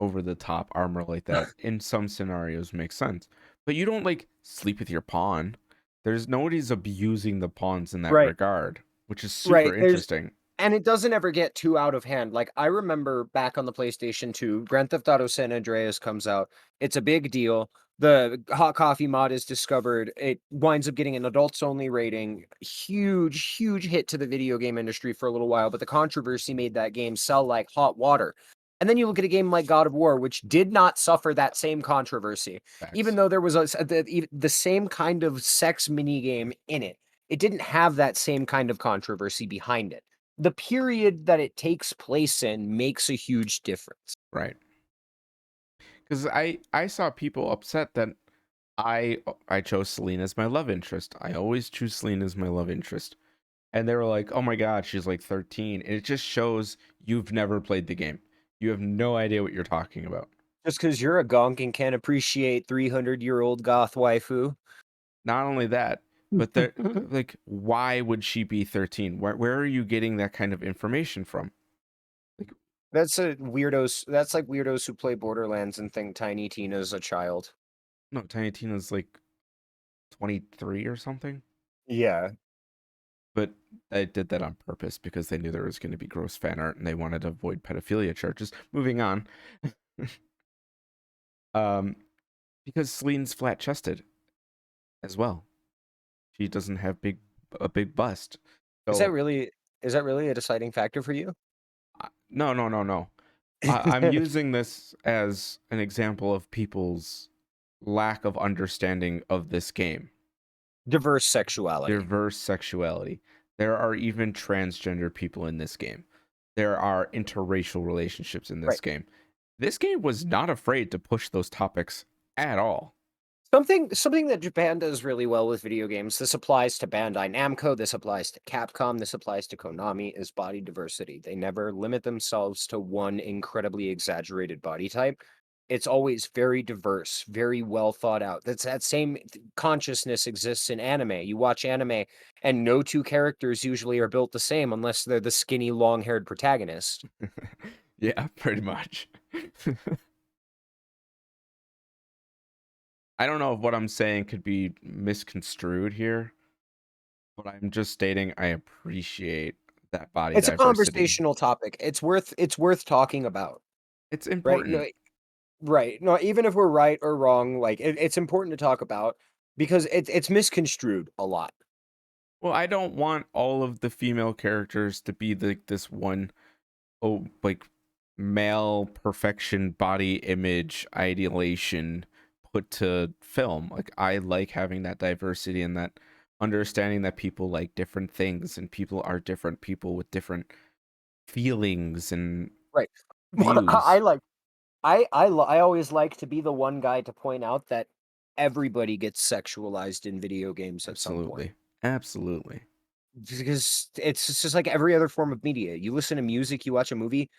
A: over the top armor like that in some scenarios makes sense. But you don't like sleep with your pawn. There's nobody's abusing the pawns in that
B: Right,
A: regard, which is super
B: right.
A: interesting.
B: And it doesn't ever get too out of hand. Like, I remember back on the PlayStation 2, Grand Theft Auto San Andreas comes out. It's a big deal. The hot coffee mod is discovered. It winds up getting an adults only rating. Huge, huge hit to the video game industry for a little while, but the controversy made that game sell like hot water. And then you look at a game like God of War, which did not suffer that same controversy, even
A: Facts.
B: though there was the same kind of sex mini game in it. It didn't have that same kind of controversy behind it. The period that it takes place in makes a huge difference.
A: Right. Because I saw people upset that I chose Celine as my love interest. I always choose Celine as my love interest. And they were like, "Oh my god, she's like 13." And it just shows you've never played the game. You have no idea what you're talking about.
B: Just because you're a gonk and can't appreciate 300-year-old goth waifu.
A: Not only that, but they're like, why would she be 13? Where are you getting that kind of information from? Like,
B: That's a weirdos. That's like weirdos who play Borderlands and think Tiny Tina's a child.
A: no, Tiny Tina's like 23 or something.
B: Yeah.
A: But I did that on purpose because they knew there was going to be gross fan art and they wanted to avoid pedophilia charges. Moving on. um, because Celine's flat chested as well. She doesn't have a big bust.
B: Is that
A: So
B: really is that really a deciding factor for you?
A: no, no, no, no. I'm using this as an example of people's lack of understanding of this game.
B: Diverse sexuality.
A: Diverse sexuality. There are even transgender people in this game. There are interracial relationships in this
B: Right.
A: game. This game was not afraid to push those topics at all.
B: Something that Japan does really well with video games, this applies to Bandai Namco, this applies to Capcom, this applies to Konami, is body diversity. They never limit themselves to one incredibly exaggerated body type. It's always very diverse, very well thought out. That same consciousness exists in anime. You watch anime, and no two characters usually are built the same unless they're the skinny, long-haired protagonist.
A: Yeah, pretty much. I don't know if what I'm saying could be misconstrued here, but I'm just stating I appreciate that body
B: It's a
A: diversity.
B: conversational topic. It's worth talking about,
A: It's
B: right? No,
A: important.
B: right. No, even if we're right or wrong, like it's important to talk about because it's misconstrued a lot.
A: Well, I don't want all of the female characters to be like this one, oh, like male perfection body image ideation put to film. Like, I like having that diversity and that understanding that people like different things and people are different people with different feelings and
B: Right. I
A: views.
B: like I always like to be the one guy to point out that everybody gets sexualized in video games at some point.
A: Absolutely. Absolutely.
B: Because it's just like every other form of media. You listen to music, you watch a movie,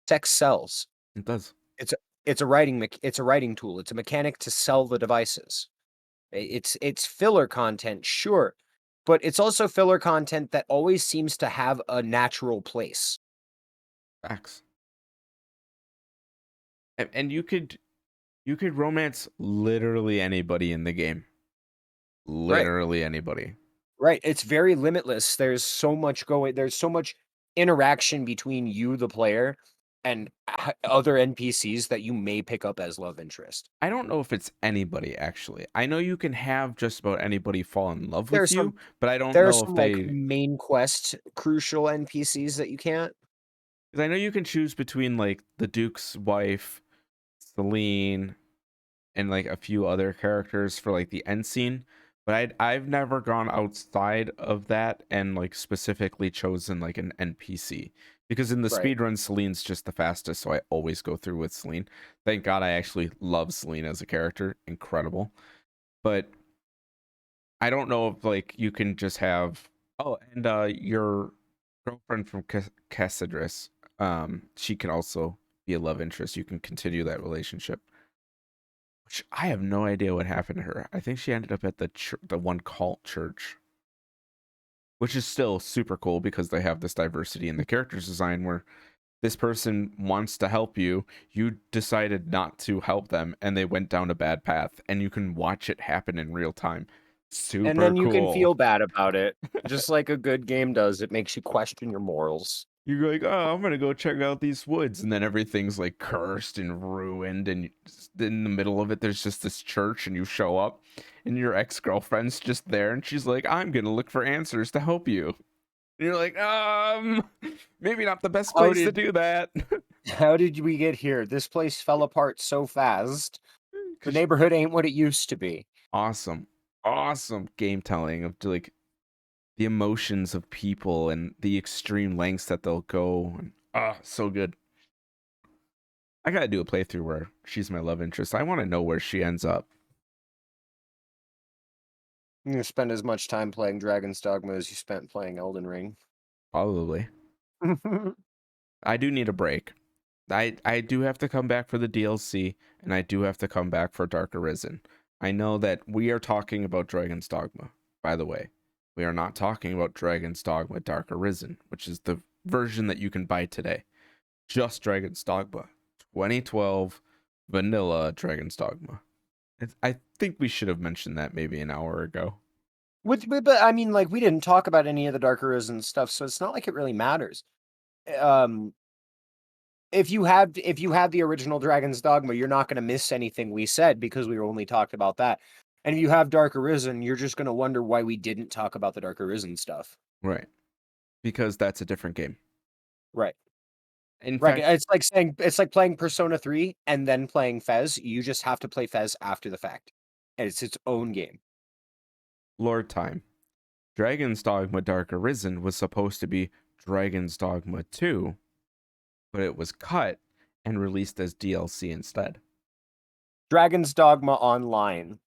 B: sex sells.
A: It does.
B: It's a it's a writing tool. It's a mechanic to sell the devices. It's filler content, sure, but it's also filler content that always seems to have a natural place.
A: Facts. And you could romance literally anybody in the game.
B: Right.
A: Literally anybody.
B: Right. It's very limitless. There's so much interaction between you, the player, and other NPCs that you may pick up as love interest.
A: I don't know if it's anybody actually. I know you can have just about anybody fall in love with
B: There's some
A: you, but I don't
B: there are
A: know if
B: some like
A: they,
B: main quest crucial NPCs that you can't.
A: because I know you can choose between like the Duke's wife, Celine, and like a few other characters for like the end scene. But I've never gone outside of that and like specifically chosen like an NPC. Because in the
B: Right.
A: speedrun, Celine's just the fastest, so I always go through with Celine. Thank God I actually love Celine as a character. Incredible. But I don't know if like you can just have, oh, and your girlfriend from Cassidris, she can also be a love interest. You can continue that relationship. Which I have no idea what happened to her. I think she ended up at the one cult church, which is still super cool because they have this diversity in the characters design where this person wants to help you, you decided not to help them, and they went down a bad path, and you can watch it happen in real time.
B: And
A: Super
B: then you can
A: cool.
B: feel bad about it, just like a good game does. It makes you question your morals.
A: You're like, oh, I'm gonna go check out these woods, and then everything's like cursed and ruined, and in the middle of it, there's just this church, and you show up, and your ex girlfriend's just there, and she's like, I'm gonna look for answers to help you. And you're like, maybe not the best
B: How
A: place to
B: did
A: do that.
B: how did we get here? This place fell apart so fast. The
A: 'Cause
B: neighborhood ain't what it used to be.
A: awesome, awesome game telling of like the emotions of people and the extreme lengths that they'll go. And, so good. I gotta do a playthrough where she's my love interest. I want to know where she ends up.
B: I'm gonna spend as much time playing Dragon's Dogma as you spent playing Elden Ring.
A: Probably. I do need a break. I do have to come back for the DLC, and I do have to come back for Dark Arisen. I know that we are talking about Dragon's Dogma, by the way. We are not talking about Dragon's Dogma Dark Arisen, which is the version that you can buy today. Just Dragon's Dogma. 2012 vanilla Dragon's Dogma. I think we should have mentioned that maybe an hour ago.
B: But I mean, like, we didn't talk about any of the Dark Arisen stuff, so it's not like it really matters. Um, if you have the original Dragon's Dogma, you're not going to miss anything we said because we only talked about that. And if you have Dark Arisen, you're just going to wonder why we didn't talk about the Dark Arisen stuff.
A: Right. Because that's a different game.
B: Right.
A: In
B: Right.
A: fact,
B: It's like playing Persona 3 and then playing Fez. You just have to play Fez after the fact. And it's its own game.
A: Lord Time. Dragon's Dogma Dark Arisen was supposed to be Dragon's Dogma 2, but it was cut and released as DLC instead.
B: Dragon's Dogma Online.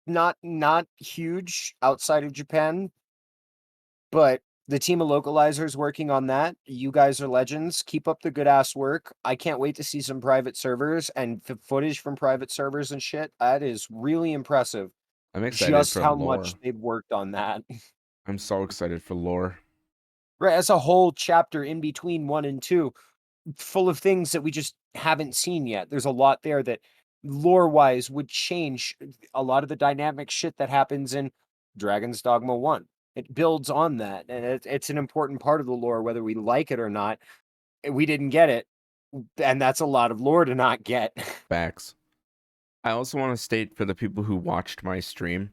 B: Not huge outside of Japan, but the team of localizers working on that, you guys are legends. Keep up the good ass work. I can't wait to see some private servers and footage from private servers and shit. That is really impressive.
A: I'm excited
B: Just
A: for
B: how much
A: lore.
B: they've worked on that.
A: I'm so excited for lore.
B: Right, that's a whole chapter in between 1 and 2, full of things that we just haven't seen yet. There's a lot there that lore-wise would change a lot of the dynamic shit that happens in Dragon's Dogma 1. It builds on that, and it's an important part of the lore, whether we like it or not. We didn't get it, and that's a lot of lore to not get.
A: Facts. I also want to state for the people who watched my stream,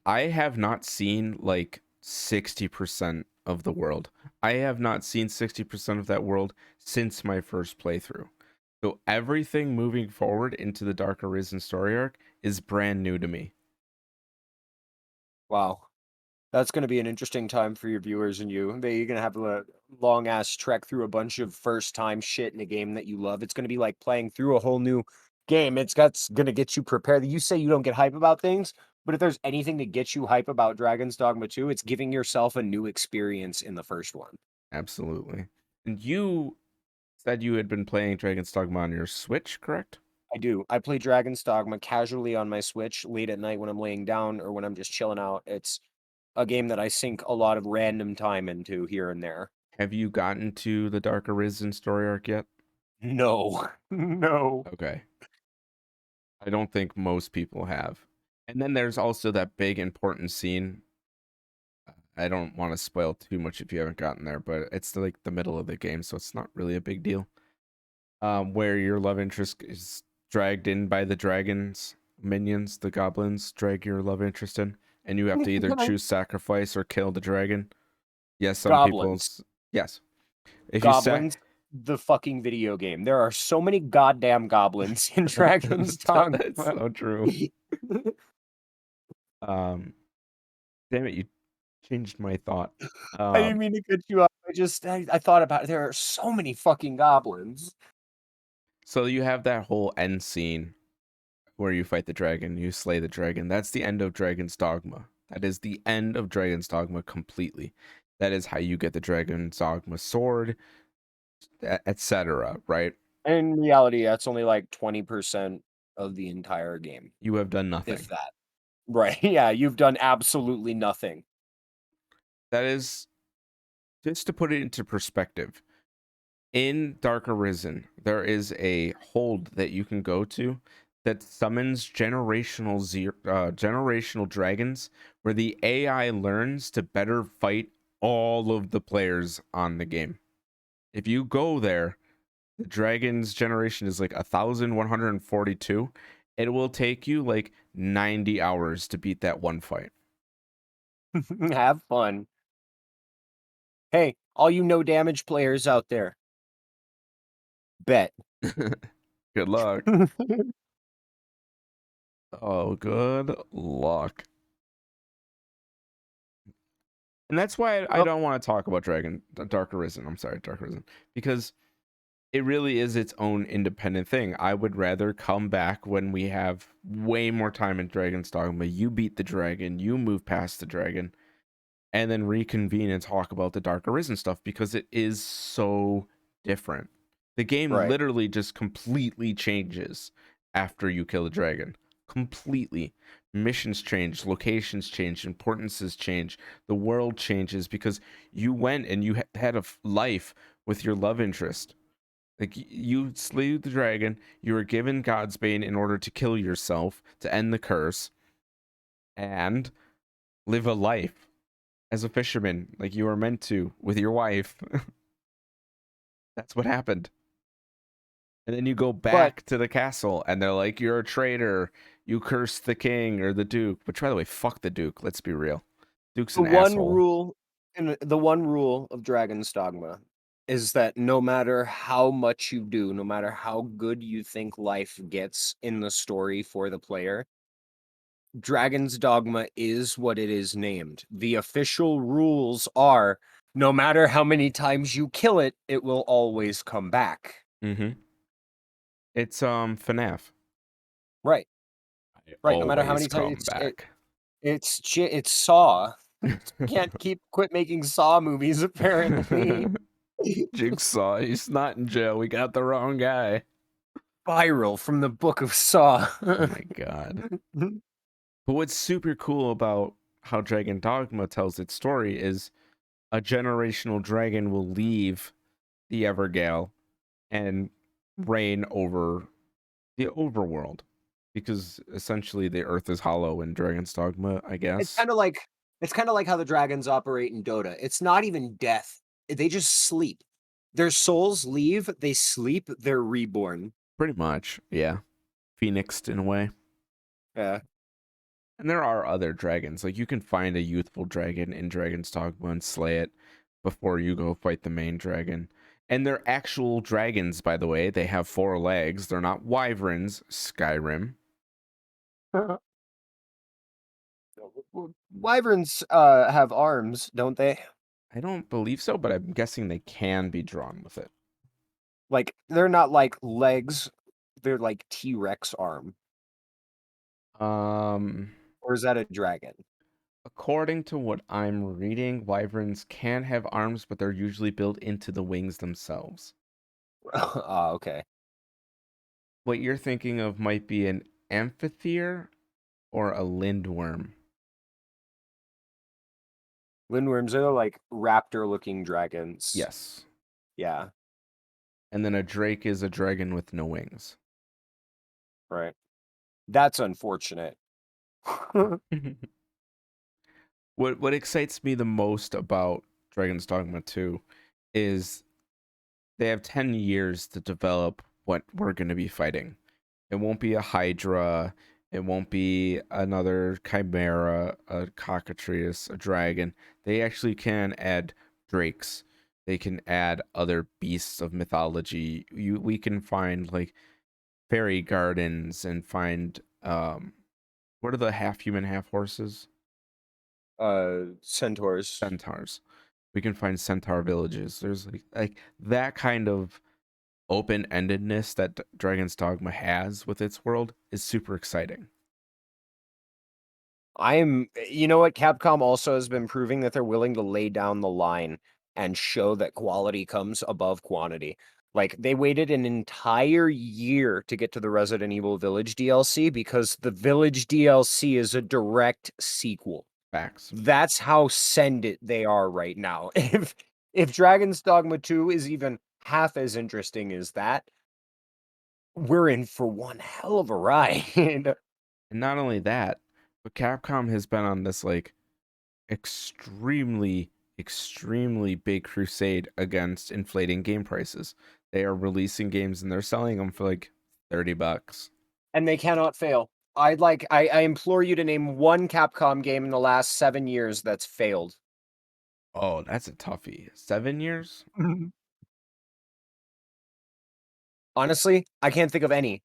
A: I have not seen like 60% of the world. I have not seen 60% of that world since my first playthrough. So everything moving forward into the Dark Arisen story arc is brand new to me.
B: Wow. That's gonna be an interesting time for your viewers and you. You're gonna have a long ass trek through a bunch of first time shit in a game that you love. It's gonna be like playing through a whole new game. It's gonna get you prepared. You say you don't get hype about things, but if there's anything to get you hype about Dragon's Dogma 2, it's giving yourself a new experience in the first one.
A: Absolutely. And you said you had been playing Dragon's Dogma on your Switch, correct?
B: I do. I play Dragon's Dogma casually on my Switch late at night when I'm laying down or when I'm just chilling out. It's a game that I sink a lot of random time into here and there.
A: Have you gotten to the Dark Arisen story arc yet?
B: No. No.
A: Okay. I don't think most people have. And then there's also that big important scene. I don't want to spoil too much if you haven't gotten there, but it's like the middle of the game, so it's not really a big deal. Where your love interest is dragged in by the dragons, minions, the goblins drag your love interest in, and you have to either choose sacrifice or kill the dragon. Yes, some
B: Goblins.
A: people's yes. If you
B: Goblins, the fucking video game. There are so many goddamn goblins in Dragon's Tongue.
A: That's so true. Um, damn it, you changed my thought.
B: I didn't mean to cut you off. I thought about it. There are so many fucking goblins.
A: So you have that whole end scene where you fight the dragon, you slay the dragon. That's the end of Dragon's Dogma. That is the end of Dragon's Dogma completely. That is how you get the Dragon's Dogma sword, etc. Right?
B: In reality, that's only like 20% of the entire game,
A: You have done nothing.
B: if that. Right. Yeah, you've done absolutely nothing.
A: That is just to put it into perspective. In Dark Arisen, there is a hold that you can go to that summons generational dragons, where the AI learns to better fight all of the players on the game. If you go there, the dragon's generation is like 1,142. It will take you like 90 hours to beat that one fight.
B: Have fun. Hey, all you no damage players out there. Bet.
A: Good luck. Oh, good luck. And that's why I
B: Well,
A: don't want to talk about Dark Arisen. I'm sorry, Dark Arisen, because it really is its own independent thing. I would rather come back when we have way more time in Dragon's Dogma. You beat the dragon, you move past the dragon, and then reconvene and talk about the Dark Arisen stuff because it is so different. The game
B: Right.
A: literally just completely changes after you kill a dragon. Completely. Missions change, locations change, importances change, the world changes because you went and you had a life with your love interest. Like you slew the dragon, you were given Godsbane in order to kill yourself to end the curse and live a life as a fisherman like you were meant to with your wife. That's what happened. And then you go
B: But
A: back to the castle and they're like, you're a traitor. You cursed the king or the duke. Which, by the way, fuck the duke. Let's be real. Duke's
B: the
A: an
B: one
A: asshole.
B: rule and the one rule of Dragon's Dogma is that no matter how much you do, no matter how good you think life gets in the story for the player, Dragon's Dogma is what it is named. The official rules are no matter how many times you kill it, it will always come back.
A: Mm-hmm. It's FNAF.
B: Right.
A: I
B: Right. No matter how
A: always
B: many times
A: come back.
B: it's Saw. Can't quit making Saw movies apparently.
A: Jigsaw, he's not in jail. We got the wrong guy.
B: Spiral from the Book of Saw.
A: Oh my god. But what's super cool about how Dragon Dogma tells its story is a generational dragon will leave the Evergale and reign over the overworld because essentially the earth is hollow in Dragon's Dogma, I
B: It's
A: guess.
B: kinda like how the dragons operate in Dota. It's not even death. They just sleep. Their souls leave, they sleep, they're reborn.
A: Pretty much, yeah. Phoenixed in a way.
B: Yeah.
A: And there are other dragons. Like you can find a youthful dragon in Dragon's Dogma and slay it before you go fight the main dragon. And they're actual dragons, by the way. They have 4 legs. They're not wyverns, Skyrim.
B: Wyverns, have arms, don't they?
A: I don't believe so, but I'm guessing they can be drawn with it.
B: Like, they're not like legs, they're like T-Rex arm.
A: Um,
B: Or is that a dragon?
A: According to what I'm reading, wyverns can have arms, but they're usually built into the wings themselves.
B: Ah, okay.
A: What you're thinking of might be an amphitheater or a lindworm.
B: Lindworms are like raptor-looking dragons.
A: Yes.
B: Yeah,
A: And then a drake is a dragon with no wings.
B: right. That's unfortunate.
A: What excites me the most about Dragon's Dogma 2 is they have 10 years to develop what we're going to be fighting. It won't be a Hydra. It won't be another Chimera, a Cockatrice, a dragon. They actually can add drakes. They can add other beasts of mythology. We can find like fairy gardens and find what are the half human, half horses?
B: Centaurs.
A: Centaurs. We can find centaur villages. There's like that kind of open-endedness that Dragon's Dogma has with its world is super exciting.
B: You know what? Capcom also has been proving that they're willing to lay down the line and show that quality comes above quantity. Like, they waited an entire year to get to the Resident Evil Village DLC because the Village DLC is a direct sequel.
A: Facts.
B: That's how send it they are right now. If Dragon's Dogma 2 is even half as interesting as that, we're in for one hell of a ride.
A: And not only that, but Capcom has been on this like extremely, extremely big crusade against inflating game prices. They are releasing games and they're selling them for like $30.
B: And they cannot fail. I implore you to name one Capcom game in the last 7 years that's failed.
A: Oh, that's a toughie. 7 years?
B: Honestly, I can't think of any.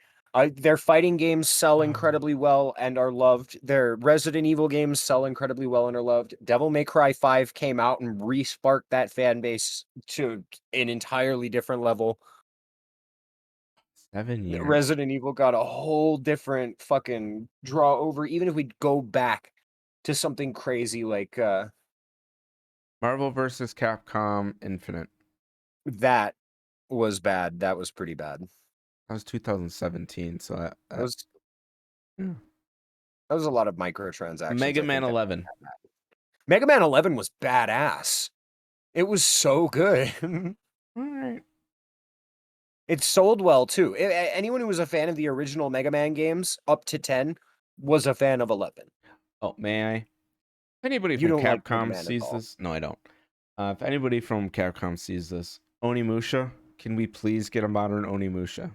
B: Their fighting games sell
A: Um,
B: incredibly well and are loved. Their Resident Evil games sell incredibly well and are loved. Devil May Cry 5 came out and re-sparked that fan base to an entirely different level.
A: 7 years.
B: Resident Evil got a whole different fucking draw over, even if we go back to something crazy like
A: Marvel versus Capcom Infinite.
B: That was bad. That was pretty bad.
A: That was 2017. So
B: That was
A: yeah.
B: that was a lot of microtransactions.
A: Mega
B: I
A: Man
B: think that
A: 11.
B: Mega Man 11 was badass. It was so good.
A: All right.
B: It sold well too. Anyone who was a fan of the original Mega Man games up to 10 was a fan of 11.
A: Oh, may I? If anybody
B: You
A: from
B: don't like Mega
A: Capcom
B: Man at
A: sees
B: all.
A: this, no, I don't. If anybody from Capcom sees this, Onimusha, can we please get a modern Onimusha?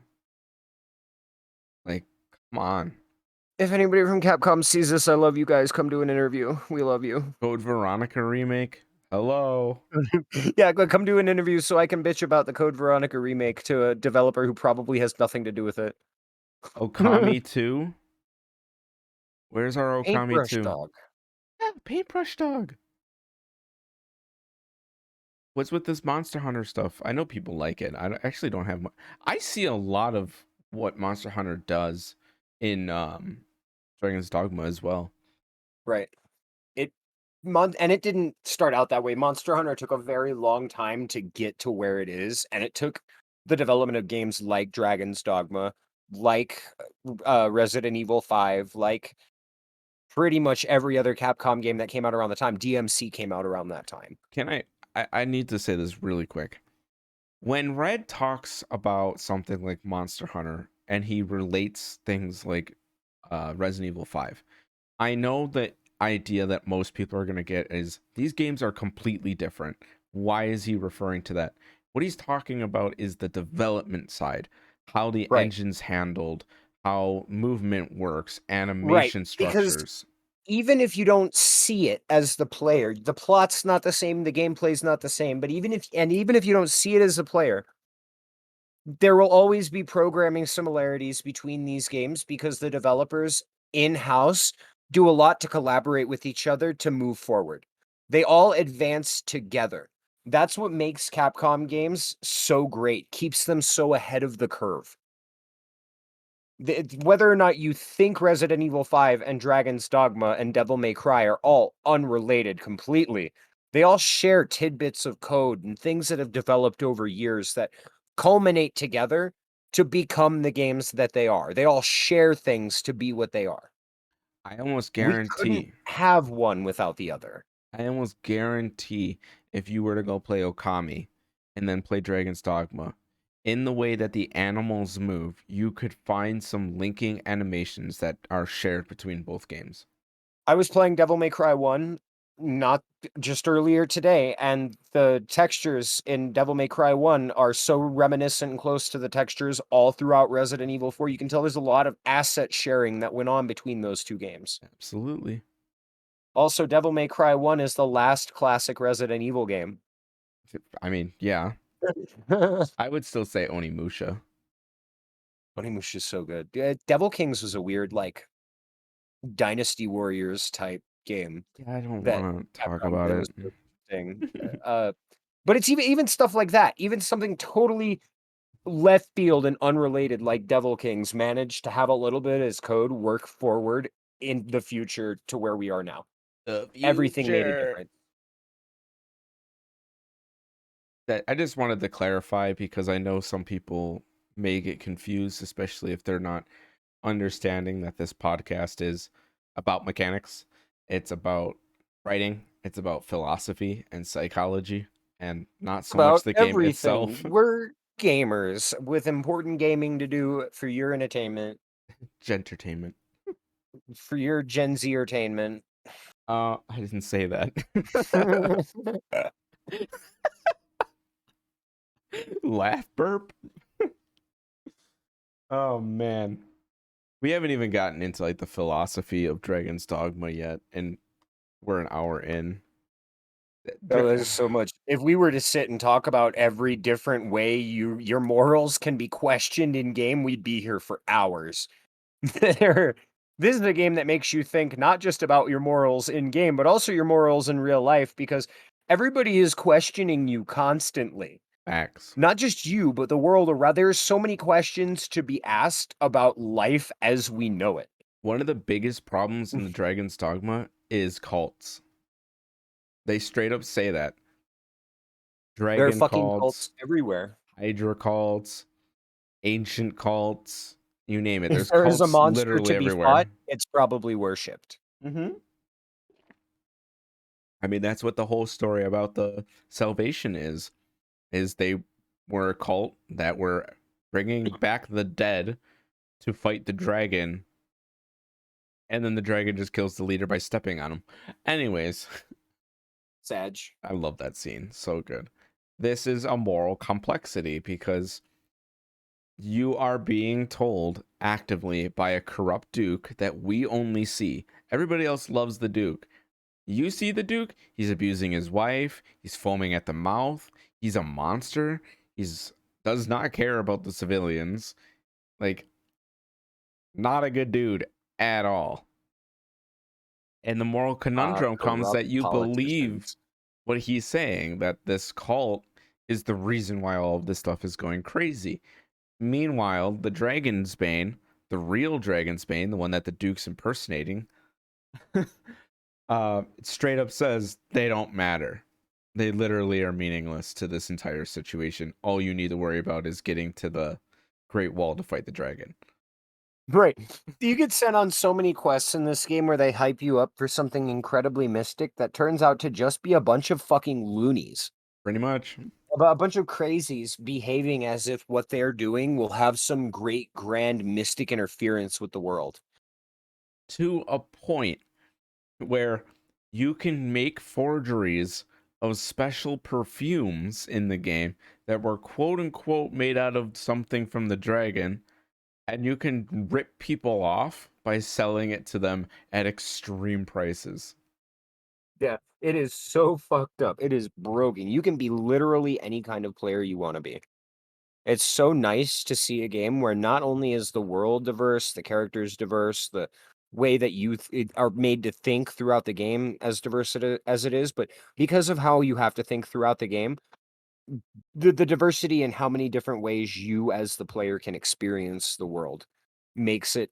A: Like, come on.
B: If anybody from Capcom sees this, I love you guys. Come do an interview. We love you.
A: Code Veronica remake. Hello.
B: Yeah, come do an interview so I can bitch about the Code Veronica remake to a developer who probably has nothing to do with it.
A: Okami 2. Where's our Okami
B: Paintbrush
A: 2?
B: Dog.
A: Yeah, Paintbrush Dog. What's with this Monster Hunter stuff? I know people like it. Actually don't have. I see a lot of what Monster Hunter does in Dragon's Dogma as well.
B: Right. And it didn't start out that way. Monster Hunter took a very long time to get to where it is, and it took the development of games like Dragon's Dogma, like Resident Evil 5, like pretty much every other Capcom game that came out around the time. DMC came out around that time.
A: Can I need to say this really quick. When Red talks about something like Monster Hunter and he relates things like Resident Evil 5, I know the idea that most people are going to get is these games are completely different. Why is he referring to that? What he's talking about is the development side, how the
B: Right.
A: engine's handled, how movement works,
B: Right.
A: animation
B: Because
A: structures.
B: even if you don't see it as the player, the plot's not the same, the gameplay's not the same, but even if you don't see it as a player, there will always be programming similarities between these games because the developers in-house do a lot to collaborate with each other to move forward. They all advance together. That's what makes Capcom games so great, keeps them so ahead of the curve. Whether or not you think Resident Evil 5 and Dragon's Dogma and Devil May Cry are all unrelated completely, they all share tidbits of code and things that have developed over years that culminate together to become the games that they are. They all share things to be what they are.
A: I almost
B: We couldn't
A: guarantee
B: have one without the other.
A: I almost guarantee if you were to go play Okami and then play Dragon's Dogma, in the way that the animals move, you could find some linking animations that are shared between both games.
B: I was playing Devil May Cry 1 not just earlier today, and the textures in Devil May Cry 1 are so reminiscent and close to the textures all throughout Resident Evil 4. You can tell there's a lot of asset sharing that went on between those two games.
A: Absolutely.
B: Also, Devil May Cry 1 is the last classic Resident Evil game.
A: I mean, yeah. I would still say Onimusha.
B: Onimusha is so good. Devil Kings was a weird, like, Dynasty Warriors type game
A: Yeah, I don't
B: that
A: want to talk
B: Capcom
A: about
B: that
A: it.
B: was so thing. But it's even stuff like that, even something totally left field and unrelated like Devil Kings managed to have a little bit as code work forward in the future to where we are now.
A: The
B: Everything made a
A: future.
B: difference.
A: That I just wanted to clarify because I know some people may get confused, especially if they're not understanding that this podcast is about mechanics. It's about writing, it's about philosophy and psychology, and not so much
B: About
A: the game
B: everything.
A: itself.
B: We're gamers with important gaming to do for your entertainment,
A: Entertainment.
B: for your Gen Z entertainment.
A: I didn't say that. Laugh burp. Oh man. We haven't even gotten into like the philosophy of Dragon's Dogma yet, and we're an hour in.
B: Oh, there's so much. If we were to sit and talk about every different way your morals can be questioned in game, we'd be here for hours. There This is a game that makes you think not just about your morals in game, but also your morals in real life because everybody is questioning you constantly.
A: Facts.
B: Not just you, but the world around. There's so many questions to be asked about life as we know it.
A: One of the biggest problems in the Dragon's Dogma is cults. They straight up say that.
B: There are
A: Dragon
B: fucking
A: cults,
B: cults everywhere.
A: Hydra cults, ancient cults, you name it.
B: If
A: There's
B: there is a
A: cults
B: monster
A: literally
B: to be fought,
A: everywhere.
B: it's probably worshipped.
A: I mean, that's what the whole story about the salvation is they were a cult that were bringing back the dead to fight the dragon, and then the dragon just kills the leader by stepping on him. Anyways,
B: Sag.
A: I love that scene. So good. This is a moral complexity because you are being told actively by a corrupt duke that we only see. Everybody else loves the duke. You see the duke, he's abusing his wife, he's foaming at the mouth, he's a monster, he's does not care about the civilians. Like, not a good dude at all. And the moral conundrum comes
B: Corrupt
A: that you believe
B: politicians.
A: what he's saying, that this cult is the reason why all of this stuff is going crazy. Meanwhile, the Dragonsbane, the real Dragonsbane, the one that the Duke's impersonating, straight up says they don't matter. They literally are meaningless to this entire situation. All you need to worry about is getting to the Great Wall to fight the dragon.
B: Right. You get sent on so many quests in this game where they hype you up for something incredibly mystic that turns out to just be a bunch of fucking loonies.
A: Pretty much.
B: A bunch of crazies behaving as if what they're doing will have some great grand mystic interference with the world.
A: To a point where you can make forgeries of special perfumes in the game that were quote unquote made out of something from the dragon, and you can rip people off by selling it to them at extreme prices.
B: Yeah, it is so fucked up. It is broken. You can be literally any kind of player you want to be. It's so nice to see a game where not only is the world diverse, the characters diverse, the way that are made to think throughout the game as diverse as it is, but because of how you have to think throughout the game, the diversity in how many different ways you as the player can experience the world makes it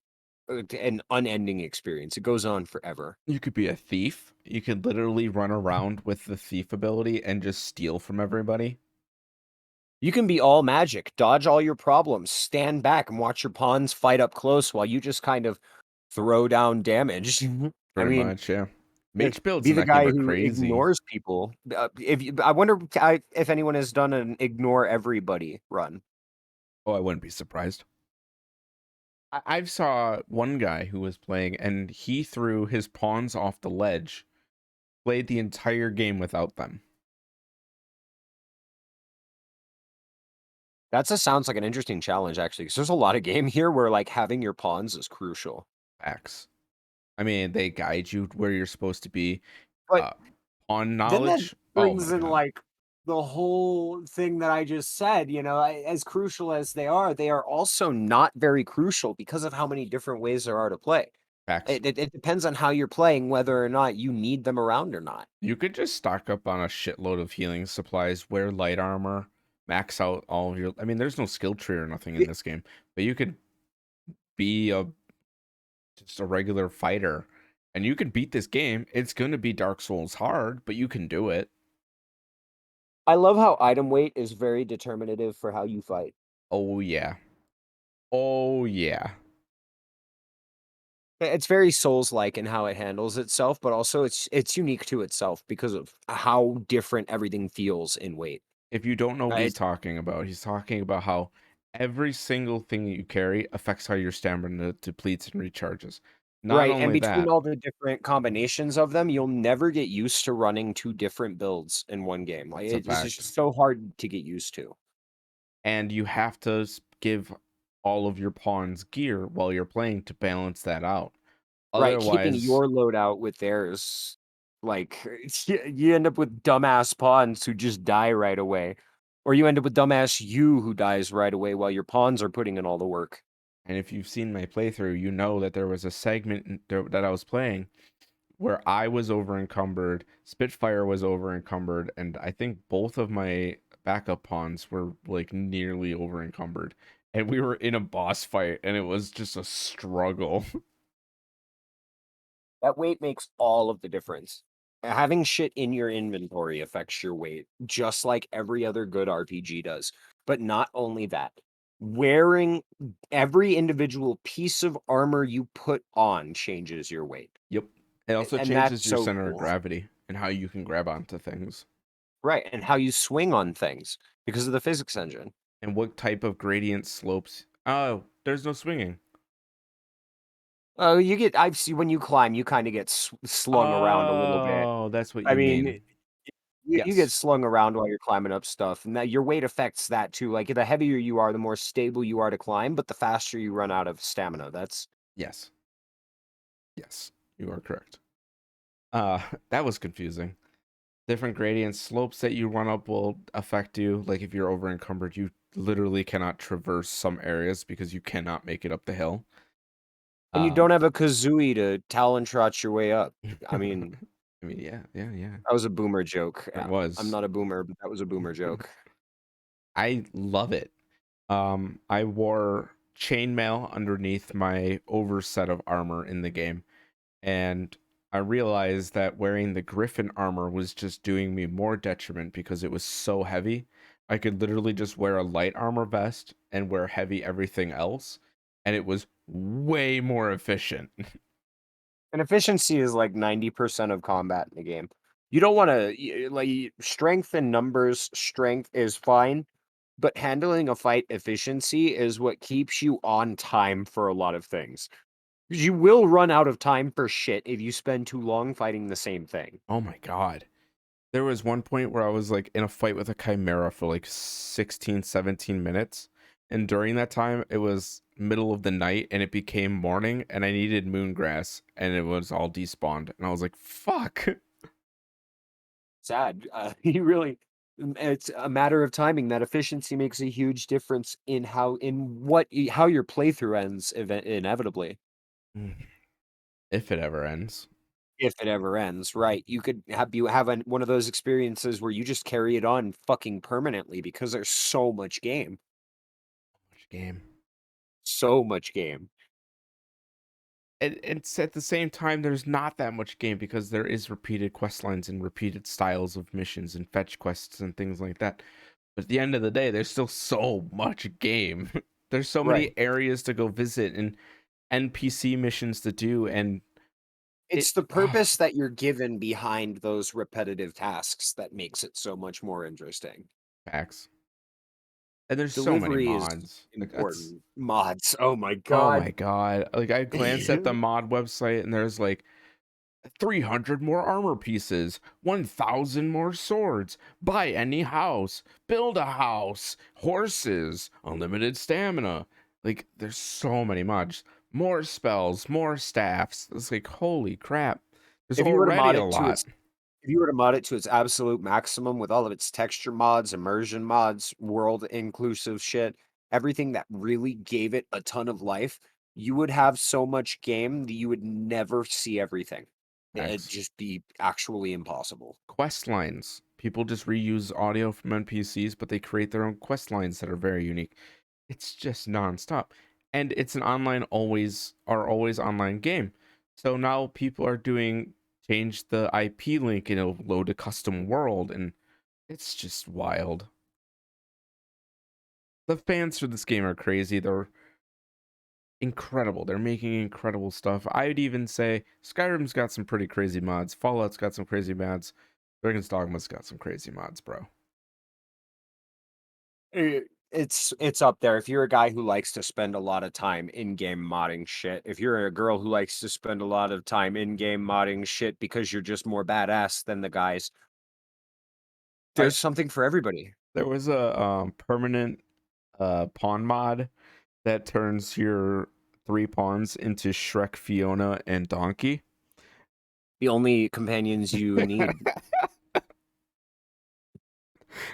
B: an unending experience. It goes on forever.
A: You could be a thief. You could literally run around with the thief ability and just steal from everybody.
B: You can be all magic, dodge all your problems, stand back and watch your pawns fight up close while you just kind of throw down damage. I
A: Pretty
B: mean,
A: much, yeah. Mage builds
B: be
A: in
B: the
A: that game
B: guy
A: are
B: who
A: crazy.
B: ignores people. I wonder if anyone has done an ignore everybody run.
A: Oh, I wouldn't be surprised. I've saw one guy who was playing and he threw his pawns off the ledge, played the entire game without them.
B: Sounds like an interesting challenge, actually, because there's a lot of game here where like having your pawns is crucial.
A: Facts. I mean, they guide you where you're supposed to be.
B: But
A: Uh, Pawn
B: then that
A: knowledge. Oh
B: brings
A: my
B: in
A: god.
B: like the whole thing that I just said, as crucial as they are also not very crucial because of how many different ways there are to play.
A: Facts.
B: It depends on how you're playing, whether or not you need them around or not.
A: You could just stock up on a shitload of healing supplies, wear light armor, max out all of your. I mean, there's no skill tree or nothing in
B: Y-
A: this game, but you could be just a regular fighter, and you can beat this game. It's gonna be Dark Souls hard, but you can do it.
B: I love how item weight is very determinative for how you fight.
A: Oh yeah. Oh yeah.
B: It's very Souls-like in how it handles itself, but also it's unique to itself because of how different everything feels in weight.
A: If you don't know what
B: It,
A: he's talking about how every single thing that you carry affects how your stamina depletes and recharges. Not
B: Right, and
A: only
B: between
A: that,
B: all the different combinations of them, you'll never get used to running 2 different builds in one game. Like,
A: it's a
B: it's
A: fact.
B: just so hard to get used to.
A: And you have to give all of your pawns gear while you're playing to balance that out.
B: Right, keeping
A: Otherwise,
B: your loadout with theirs, like, you end up with dumbass pawns who just die right away, or you end up with dumbass you who dies right away while your pawns are putting in all the work.
A: and if you've seen my playthrough, you know that there was a segment that I was playing where I was over encumbered, Spitfire was over encumbered, and I think both of my backup pawns were like nearly over encumbered. And we were in a boss fight, and it was just a struggle.
B: That weight makes all of the difference. Having shit in your inventory affects your weight, just like every other good RPG does. But not only that, wearing every individual piece of armor you put on changes your weight.
A: Yep. It also
B: And that's
A: changes your
B: so
A: center of
B: cool.
A: gravity and how you can grab onto things
B: Right. And how you swing on things because of the physics engine.
A: and what type of gradient slopes. Oh, there's no swinging.
B: Oh, I've seen when you climb, you kind of get slung around a little bit.
A: Oh, that's what
B: I
A: you
B: mean,
A: mean.
B: you get
A: Yes.
B: slung around while you're climbing up stuff, and that your weight affects that too. Like the heavier you are, the more stable you are to climb, but the faster you run out of stamina. That's
A: Yes. Yes. You are correct. That was confusing. Different gradient slopes that you run up will affect you. Like if you're over encumbered, you literally cannot traverse some areas because you cannot make it up the hill.
B: and you
A: Um,
B: don't have a kazooie to talon trot your way up. I mean,
A: I mean, yeah, yeah, yeah.
B: that was a boomer joke.
A: It
B: I'm
A: was.
B: not a boomer, but that was a boomer joke.
A: I love it. I wore chainmail underneath my overset of armor in the game, and I realized that wearing the Griffin armor was just doing me more detriment because it was so heavy. I could literally just wear a light armor vest and wear heavy everything else, and it was way more efficient.
B: And efficiency is like 90% of combat in the game. You don't want to strength and numbers. Strength is fine, but handling a fight efficiency is what keeps you on time for a lot of things. 'Cause you will run out of time for shit if you spend too long fighting the same thing.
A: Oh my god. There was one point where I was like in a fight with a chimera for like 16, 17 minutes. And during that time, it was middle of the night and it became morning and I needed moongrass and it was all despawned. And I was like, fuck.
B: Sad. You really, it's a matter of timing. That efficiency makes a huge difference in how your playthrough ends inevitably.
A: If it ever ends.
B: If it ever ends, right? You have one of those experiences where you just carry it on fucking permanently because there's so much game.
A: Which game?
B: So much game.
A: And it's at the same time, there's not that much game because there is repeated quest lines and repeated styles of missions and fetch quests and things like that. But at the end of the day, there's still so much game. There's so many
B: Right.
A: areas to go visit and NPC missions to do, and
B: It's
A: it
B: the purpose that you're given behind those repetitive tasks that makes it so much more interesting.
A: facts. And there's so many
B: Delivery is
A: mods. Like that's
B: important. Mods. Oh my
A: oh my
B: god.
A: god. Like I glanced at the mod website and there's like 300 more armor pieces, 1,000 more swords, buy any house, build a house, horses, unlimited stamina. Like, there's so many mods. More spells, more staffs. It's like, holy crap. There's
B: If you were to
A: already
B: mod
A: a
B: it to
A: lot.
B: its If you were to mod it to its absolute maximum with all of its texture mods, immersion mods, world inclusive shit, everything that really gave it a ton of life, you would have so much game that you would never see everything. It'd
A: X.
B: just be actually impossible.
A: Quest lines. People just reuse audio from NPCs, but they create their own quest lines that are very unique. It's just nonstop. And it's an always online game. So now people are doing change the IP link and it'll load a custom world and it's just wild. The fans for this game are crazy. They're incredible. They're making incredible stuff. I'd even say Skyrim's got some pretty crazy mods. Fallout's got some crazy mods. Dragon's Dogma's got some crazy mods, bro.
B: It's up there. If you're a guy who likes to spend a lot of time in-game modding shit, if you're a girl who likes to spend a lot of time in-game modding shit because you're just more badass than the guys,
A: I
B: there's something for everybody.
A: There was a permanent pawn mod that turns your three pawns into Shrek, Fiona, and Donkey.
B: The only companions you need.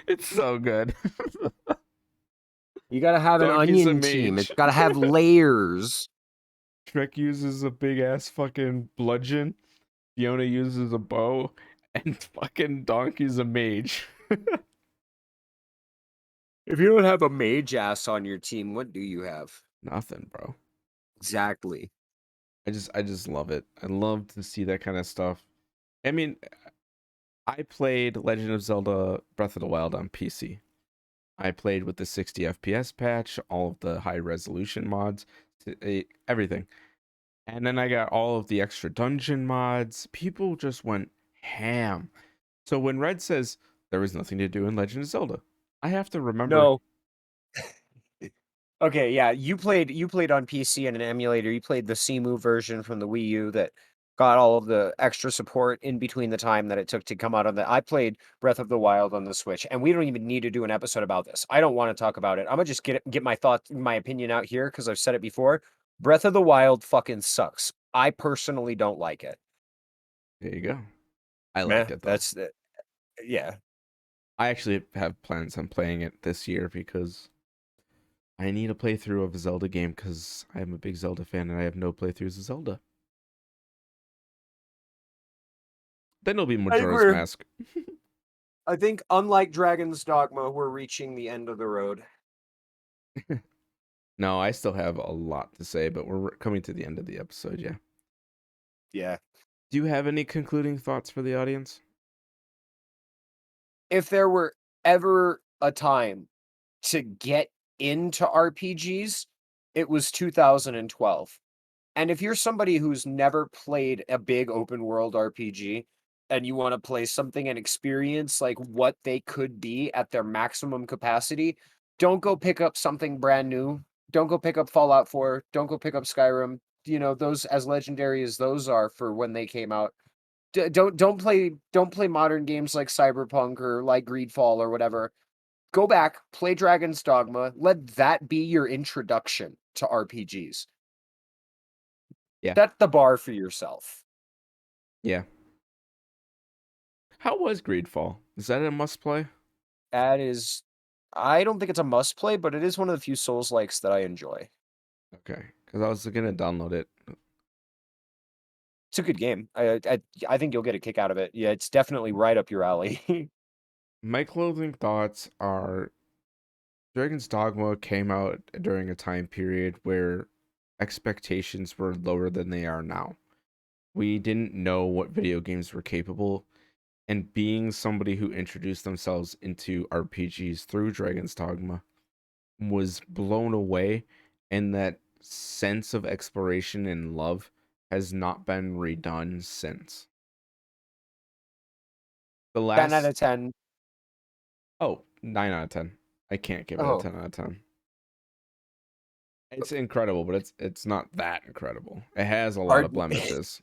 A: It's so good.
B: You gotta have an
A: Donkey's a
B: onion team. It's
A: mage.
B: gotta have layers.
A: Shrek uses a big ass fucking bludgeon. Fiona uses a bow, and fucking Donkey's a mage.
B: If you don't have a mage ass on your team, what do you have?
A: Nothing, bro.
B: Exactly.
A: I just love it. I love to see that kind of stuff. I mean, I played Legend of Zelda Breath of the Wild on PC. I played with the 60 FPS patch, all of the high resolution mods, everything. And then I got all of the extra dungeon mods. People just went ham. So when Red says there was nothing to do in Legend of Zelda, I have to remember.
B: No. Okay, yeah, you played on PC and an emulator. You played the CMU version from the Wii U that got all of the extra support in between the time that it took to come out on the. I played Breath of the Wild on the Switch, and we don't even need to do an episode about this. I don't want to talk about it. I'm gonna just get my thoughts, my opinion out here because I've said it before. Breath of the Wild fucking sucks. I personally don't like it.
A: There you go. I
B: Meh,
A: like it though.
B: that's the yeah.
A: I actually have plans on playing it this year because I need a playthrough of a Zelda game because I'm a big Zelda fan and I have no playthroughs of Zelda. Then it'll be
B: I think
A: Majora's
B: we're
A: Mask.
B: I think unlike Dragon's Dogma, we're reaching the end of the road.
A: No, I still have a lot to say, but we're coming to the end of the episode, yeah.
B: Yeah.
A: Do you have any concluding thoughts for the audience?
B: If there were ever a time to get into RPGs, it was 2012. And if you're somebody who's never played a big open world RPG and you want to play something and experience like what they could be at their maximum capacity, don't go pick up something brand new. Don't go pick up Fallout 4. Don't go pick up Skyrim. You know, those as legendary as those are for when they came out. Don't play modern games like Cyberpunk or like Greedfall or whatever. Go back, play Dragon's Dogma. Let that be your introduction to RPGs.
A: Yeah,
B: Set the bar for yourself.
A: yeah. How was Greedfall? Is that a must play?
B: That is, I don't think it's a must play, but it is one of the few Souls likes that I enjoy.
A: Okay, because I was gonna download it.
B: It's a good game. I think you'll get a kick out of it. Yeah, it's definitely right up your alley.
A: My closing thoughts are Dragon's Dogma came out during a time period where expectations were lower than they are now. We didn't know what video games were capable, and being somebody who introduced themselves into RPGs through Dragon's Dogma was blown away, and that sense of exploration and love has not been redone since. The
B: 10 out
A: last,
B: of 10.
A: oh, 9 out of 10. I can't give it a
B: Oh,
A: 10 out of 10. It's incredible, but it's not that incredible. It has a lot of
B: pardon,
A: blemishes.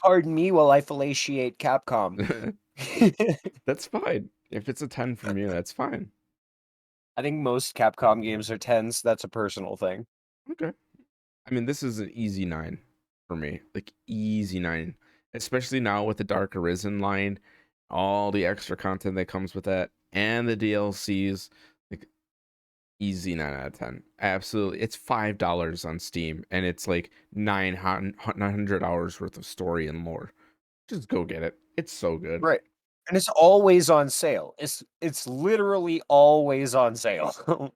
B: pardon me while I fellatiate Capcom.
A: That's fine. If it's a 10 from you, that's fine.
B: I think most Capcom games are 10s. That's a personal thing.
A: Okay. I mean, this is an easy 9 for me. Like easy 9. Especially now with the Dark Arisen line, all the extra content that comes with that, and the DLCs. Like easy 9 out of 10. Absolutely. It's $5 on Steam, and it's like 900 hours worth of story and lore. Just go get it. It's so good.
B: Right. And it's always on sale. It's literally always on sale.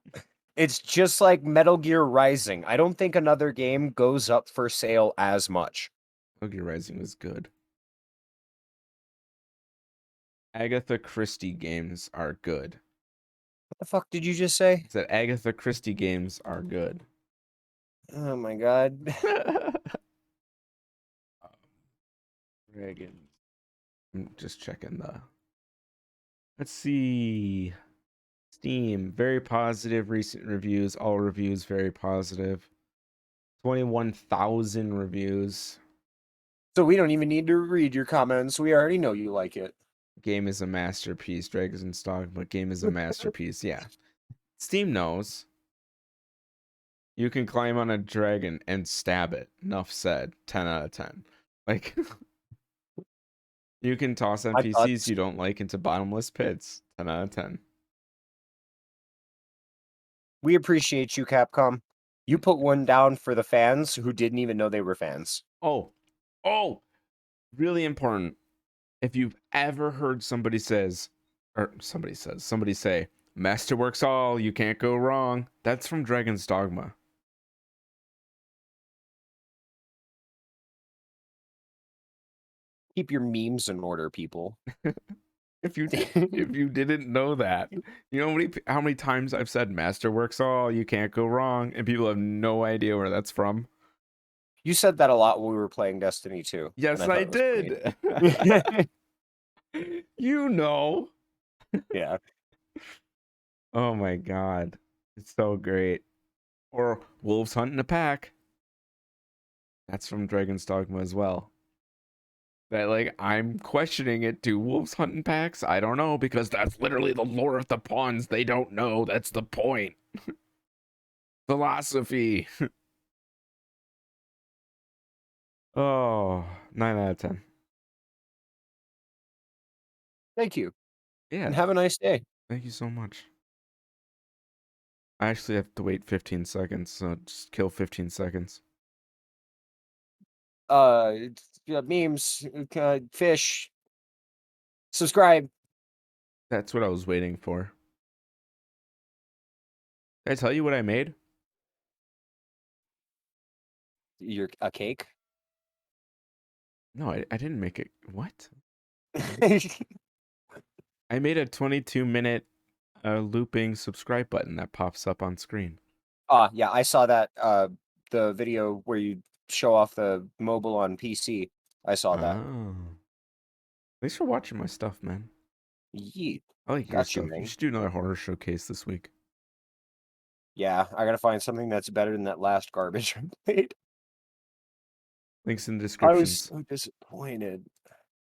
B: It's just like Metal Gear Rising. I don't think another game goes up for sale as much.
A: Metal Gear Rising was good. Agatha Christie games are good.
B: What the fuck did you just say?
A: I said Agatha Christie games are good.
B: Oh my god.
A: Dragons. I'm just checking the. Let's see. Steam, very positive recent reviews. All reviews very positive. 21,000 reviews.
B: So we don't even need to read your comments. We already know you like it.
A: Game is a masterpiece. Dragon's Dogma game is a masterpiece. Yeah. Steam knows. You can climb on a dragon and stab it. Enough said. 10 out of 10. Like, you can toss
B: My
A: NPCs
B: thoughts.
A: you don't like into bottomless pits. 10 out of 10.
B: We appreciate you, Capcom. You put one down for the fans who didn't even know they were fans.
A: Oh, oh, really important. If you've ever heard somebody say, Masterworks all, you can't go wrong. That's from Dragon's Dogma.
B: Keep your memes in order, people.
A: If you didn't know that, you know how many times I've said Masterworks, oh, you can't go wrong, and people have no idea where that's from.
B: You said that a lot when we were playing Destiny 2, and
A: Yes,
B: I thought
A: I
B: it was great.
A: did. You know.
B: Yeah.
A: Oh my god, it's so great. Or wolves hunting a pack. That's from Dragon's Dogma as well. That like I'm questioning it. Do wolves hunt in packs? I don't know because that's literally the lore of the pawns. They don't know. That's the point. Philosophy. Oh, 9 out of 10.
B: Thank you, and
A: Yeah,
B: have a nice day.
A: thank you so much. I actually have to wait 15 seconds, so just kill 15 seconds.
B: Memes, fish, subscribe.
A: That's what I was waiting for. Did I tell you what I made?
B: You're a cake.
A: No, I didn't make it. What? I made a 22-minute looping subscribe button that pops up on screen.
B: Yeah, I saw that. The video where you show off the mobile on PC. I saw that.
A: Oh. Thanks for watching my stuff, man.
B: Yeet.
A: I like your
B: Got you,
A: stuff. You
B: man.
A: should do another horror showcase this week.
B: Yeah, I gotta find something that's better than that last garbage I played.
A: Links in the
B: I was
A: descriptions.
B: so disappointed.